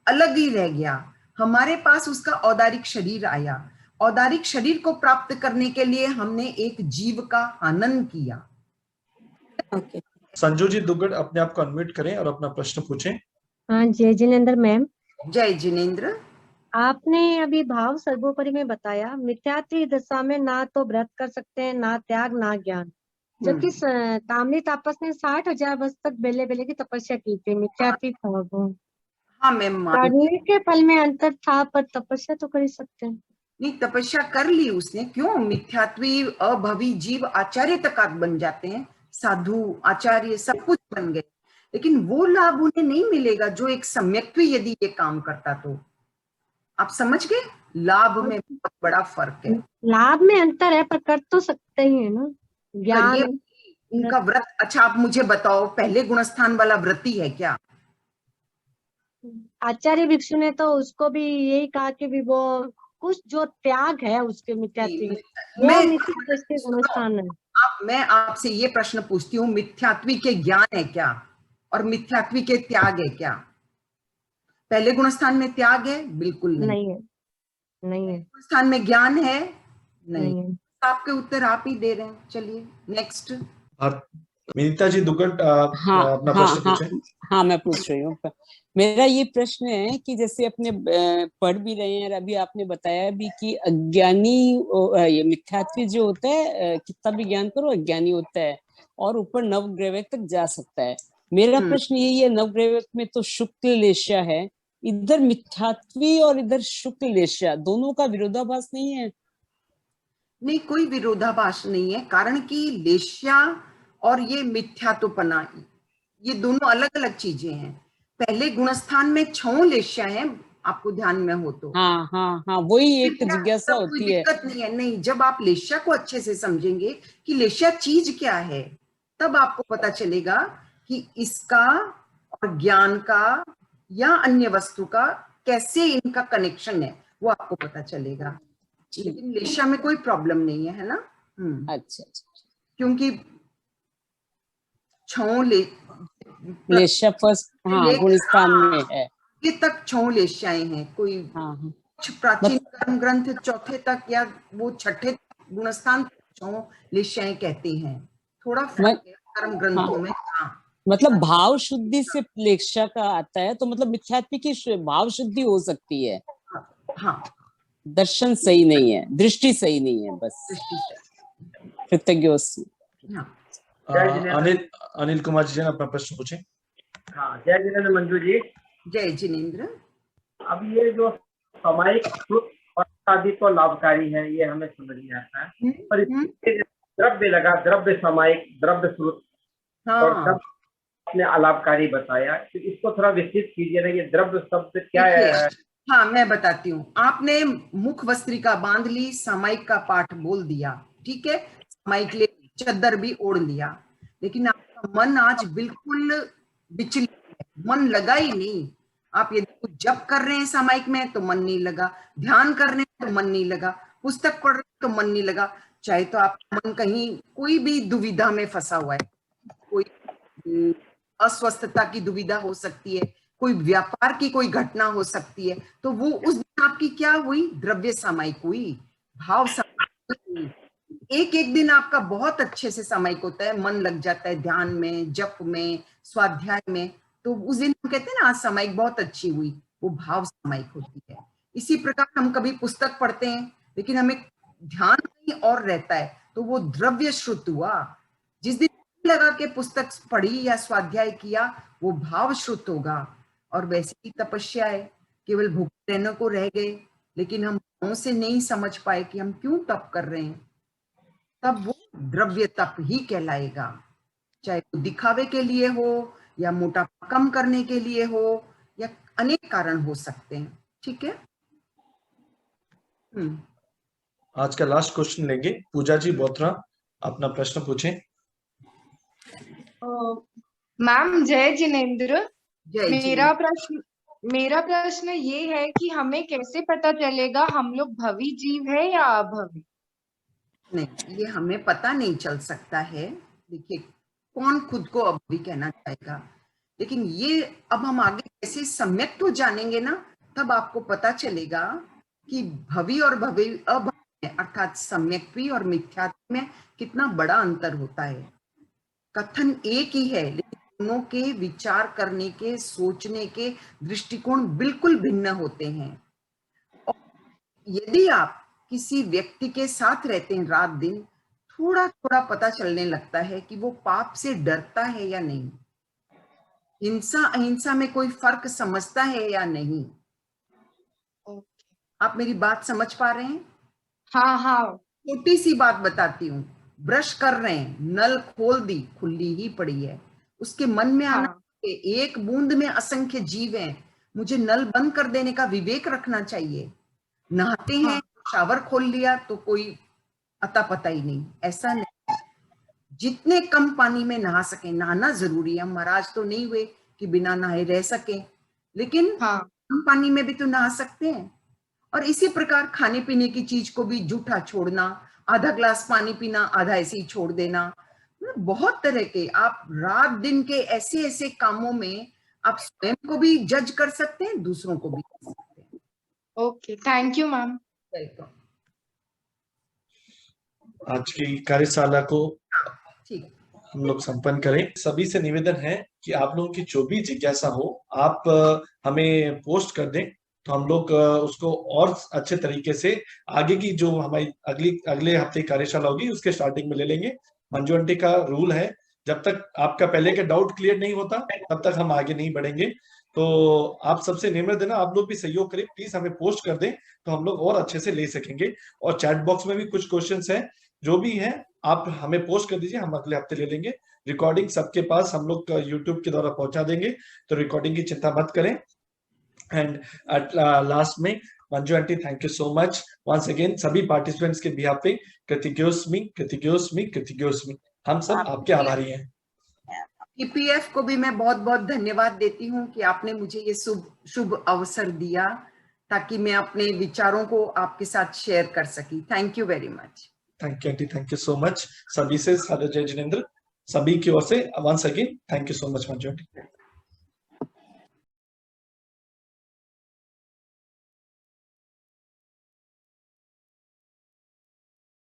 अलग ही रह गया। हमारे पास उसका औदारिक शरीर आया, औदारिक शरीर को प्राप्त करने के लिए हमने एक जीव का हनन किया। संजू जी दुग्गड़, अपने आप को अनम्यूट करें और अपना प्रश्न पूछें। हाँ, जय जिनेंद्र मैम। जय जिनेंद्र। आपने अभी भाव सर्वोपरि में बताया, मिथ्यात्व दशा में ना तो व्रत कर सकते हैं, ना त्याग, ना ज्ञान, जबकि कामनी तापस ने 60,000 वर्ष तक बेले बेले की तपस्या की थी, मिथ्यात्व था वो। हाँ मैम, करने के फल में अंतर था, पर तपस्या तो कर ही सकते हैं। नहीं, तपस्या कर ली उसने, क्यों? मिथ्यात्वी अभवी जीव आचार्य तक बन जाते हैं, साधु आचार्य सब कुछ बन गए, लेकिन वो लाभ उन्हें नहीं मिलेगा जो एक सम्यक्त्वी यदि ये काम करता। तो आप समझ गए, लाभ में बहुत बड़ा फर्क है। लाभ में अंतर है, पर कर तो सकते ही है ना, ज्ञान। उनका व्रत, अच्छा आप मुझे बताओ, पहले गुणस्थान वाला व्रती है क्या? आचार्य भिक्षु ने तो उसको भी यही कहा कि भी वो कुछ जो त्याग है उसके मिथ्यात्वी, वो निश्चित गुणस्थान है। मैं आपसे ये प्रश्न पूछती हूँ, मिथ्यात्वी के ज्ञान है क्या और मिथ्यात्वी के त्याग है क्या? पहले गुणस्थान में त्याग है? बिल्कुल नहीं है, नहीं है। गुणस्थान में ज्ञान है? नहीं है। आपके उत्तर आप ही दे रहे हैं। चलिए नेक्स्ट। विनीता जी दुग्गड़, अपना प्रश्न पूछें। हाँ, मैं पूछ रही हूँ। मेरा ये प्रश्न है कि जैसे अपने पढ़ भी रहे हैं और अभी आपने बताया भी कि अज्ञानी, ये मिथ्यात्वी जो होता है, कितना भी ज्ञान करो अज्ञानी होता है और ऊपर नवग्रह तक जा सकता है। मेरा प्रश्न यही है, नवग्रह में तो शुक्ल लेशा है, इधर मिथ्यात्वी और इधर शुक्ल लेशा, दोनों का विरोधाभास नहीं है? नहीं, कोई विरोधाभास नहीं है, कारण कि लेश्या और ये मिथ्यात्वपना, ये दोनों अलग अलग चीजें हैं। पहले गुणस्थान में 6 लेश्या हैं, आपको ध्यान में हो तो। हाँ हाँ हाँ, वही एक जिज्ञासा होती है। दिक्कत नहीं है। नहीं, जब आप लेश्या को अच्छे से समझेंगे कि लेश्या चीज क्या है, तब आपको पता चलेगा कि इसका और ज्ञान का या अन्य वस्तु का कैसे इनका कनेक्शन है, वो आपको पता चलेगा। लेकिन लेश्या में कोई प्रॉब्लम नहीं है ना। अच्छा, क्योंकि 6 लेश्या फर्स्ट, हाँ, गुणस्थान में है, ये तक 6 लेश्याएं हैं। कोई कुछ प्राचीन कर्म ग्रंथ चौथे तक या वो छठे गुणस्थान 6 लेश्याएं कहते हैं। थोड़ा फर्क है कर्म ग्रंथों में। मतलब भाव शुद्धि से लेश्या का आता है, तो मतलब मिथ्यात्वी की भाव शुद्धि हो सकती है। हाँ, दर्शन सही नहीं है, दृष्टि सही नहीं है, बस। कृतज्ञ। अनिल कुमार जी अपना प्रश्न पूछें। हाँ, जय जिनेंद्र मंजू जी। जय जिनेंद्र। अब ये जो सामायिक और आदि तो लाभकारी है, ये हमें समझ में आता है, पर इसके द्रव्य लगा, द्रव्य सामायिक, द्रव्य श्रुत, और तब आपने अलाभकारी बताया, तो इसको थोड़ा विस्तृत कीजिए ना, ये द्रव्य शब्द क्या है? हाँ, मैं बताती हूँ। आपने मुख वस्त्रिका बांध ली, सामायिक का पाठ बोल दिया, ठीक है, सामायिक ले चद्दर भी ओढ़ लिया, लेकिन आपका मन आज बिल्कुल विचलित है, मन लगा ही नहीं। आप यदि कुछ जप कर रहे हैं सामायिक में तो मन नहीं लगा, ध्यान कर रहे हैं तो मन नहीं लगा, पुस्तक पढ़ रहे हैं तो मन नहीं लगा। चाहे तो आपका मन कहीं कोई भी दुविधा में फंसा हुआ है, कोई अस्वस्थता की दुविधा हो सकती है, कोई व्यापार की कोई घटना हो सकती है, तो वो उस दिन आपकी क्या हुई? द्रव्य सामायिक हुई, भाव सामायिक हुई। एक एक दिन आपका बहुत अच्छे से सामायिक होता है, मन लग जाता है ध्यान में, जप में, स्वाध्याय में, तो उस दिन हम कहते हैं ना आज सामायिक बहुत अच्छी हुई, वो भाव सामायिक होती है। इसी प्रकार हम कभी पुस्तक पढ़ते हैं लेकिन हमें ध्यान कहीं और रहता है, तो वो द्रव्य श्रुत हुआ। जिस दिन लगा के पुस्तक पढ़ी या स्वाध्याय किया, वो भाव श्रुत होगा। और वैसे ही तपस्या है, केवल भूखे रहने को रह गए लेकिन हम भावों से नहीं समझ पाए कि हम क्यों तप कर रहे हैं, तब वो द्रव्य तप ही कहलाएगा। चाहे वो दिखावे के लिए हो या मोटापा कम करने के लिए हो या अनेक कारण हो सकते हैं। ठीक है। आज का लास्ट क्वेश्चन लेंगे। पूजा जी बोत्रा, अपना प्रश्न पूछें। मैम जय जिनेंद्र। जय मेरा प्रश्न ये है कि हमें कैसे पता चलेगा हम लोग भवी जीव है या अभवी? नहीं, ये हमें पता नहीं चल सकता है। देखिए, कौन खुद को अभवी कहना चाहेगा, लेकिन ये अब हम आगे कैसे सम्यक तो जानेंगे ना, तब आपको पता चलेगा कि भवी और भवी अभवी अर्थात सम्यक्त्वी और मिथ्यात्व में कितना बड़ा अंतर होता है। कथन एक ही है लेकिन दोनों के विचार करने के, सोचने के दृष्टिकोण बिल्कुल भिन्न होते हैं। और यदि आप किसी व्यक्ति के साथ रहते हैं रात दिन, थोड़ा थोड़ा पता चलने लगता है कि वो पाप से डरता है या नहीं, हिंसा अहिंसा में कोई फर्क समझता है या नहीं। आप मेरी बात समझ पा रहे हैं? हाँ। छोटी सी बात बताती हूँ, ब्रश कर रहे हैं, नल खोल दी, खुली ही पड़ी है, उसके मन में आना एक बूंद में असंख्य जीव हैं, मुझे नल बंद कर देने का विवेक रखना चाहिए। नहाते हैं, शावर खोल लिया तो कोई अता पता ही नहीं, ऐसा नहीं। जितने कम पानी में नहा सके, नहाना जरूरी है। हम महाराज तो नहीं हुए कि बिना नहाए रह सके, लेकिन कम पानी में भी तो नहा सकते हैं। और इसी प्रकार खाने पीने की चीज को भी जूठा छोड़ना, आधा ग्लास पानी पीना, आधा ऐसे ही छोड़ देना, बहुत तरह के आप रात दिन के ऐसे ऐसे कामों में आप स्वयं को भी जज कर सकते हैं, दूसरों को भी कर सकते हैं। Okay, thank you ma'am. Welcome. आज की कार्यशाला को हम लोग संपन्न करें। सभी से निवेदन है कि आप लोगों की जो भी जिज्ञासा हो आप हमें पोस्ट कर दें, तो हम लोग उसको और अच्छे तरीके से आगे की जो हमारी अगले हफ्ते कार्यशाला होगी उसके स्टार्टिंग में ले लेंगे। मंजू आंटी का रूल है, जब तक आपका पहले के डाउट क्लियर नहीं होता तब तक हम आगे नहीं बढ़ेंगे। तो आप सबसे निवेदन है, आप लोग भी सहयोग करें, प्लीज हमें पोस्ट कर दें तो हम लोग और अच्छे से ले सकेंगे। और चैट बॉक्स में भी कुछ क्वेश्चंस हैं, जो भी है आप हमें पोस्ट कर दीजिए, हम अगले हफ्ते ले लेंगे। रिकॉर्डिंग सबके पास हम लोग यूट्यूब के द्वारा पहुंचा देंगे, तो रिकॉर्डिंग की चिंता मत करें। एंड लास्ट में Manju aunty, thank you so much once again सभी पार्टिसिपेंट्स के बिहाफ पे। कृतिज्ञोस्मि कृतिज्ञोस्मि कृतिज्ञोस्मि। हम सब आपके आभारी हैं। ईपीएफ को भी मैं बहुत बहुत धन्यवाद देती हूँ कि आपने मुझे ये शुभ अवसर दिया ताकि मैं अपने विचारों को आपके साथ शेयर कर सकी। Thank you very much. Thank you aunty, thank you so much. सभी से सादर जय जिनेंद्र, सभी की ओर से once again thank you so much Manju aunty.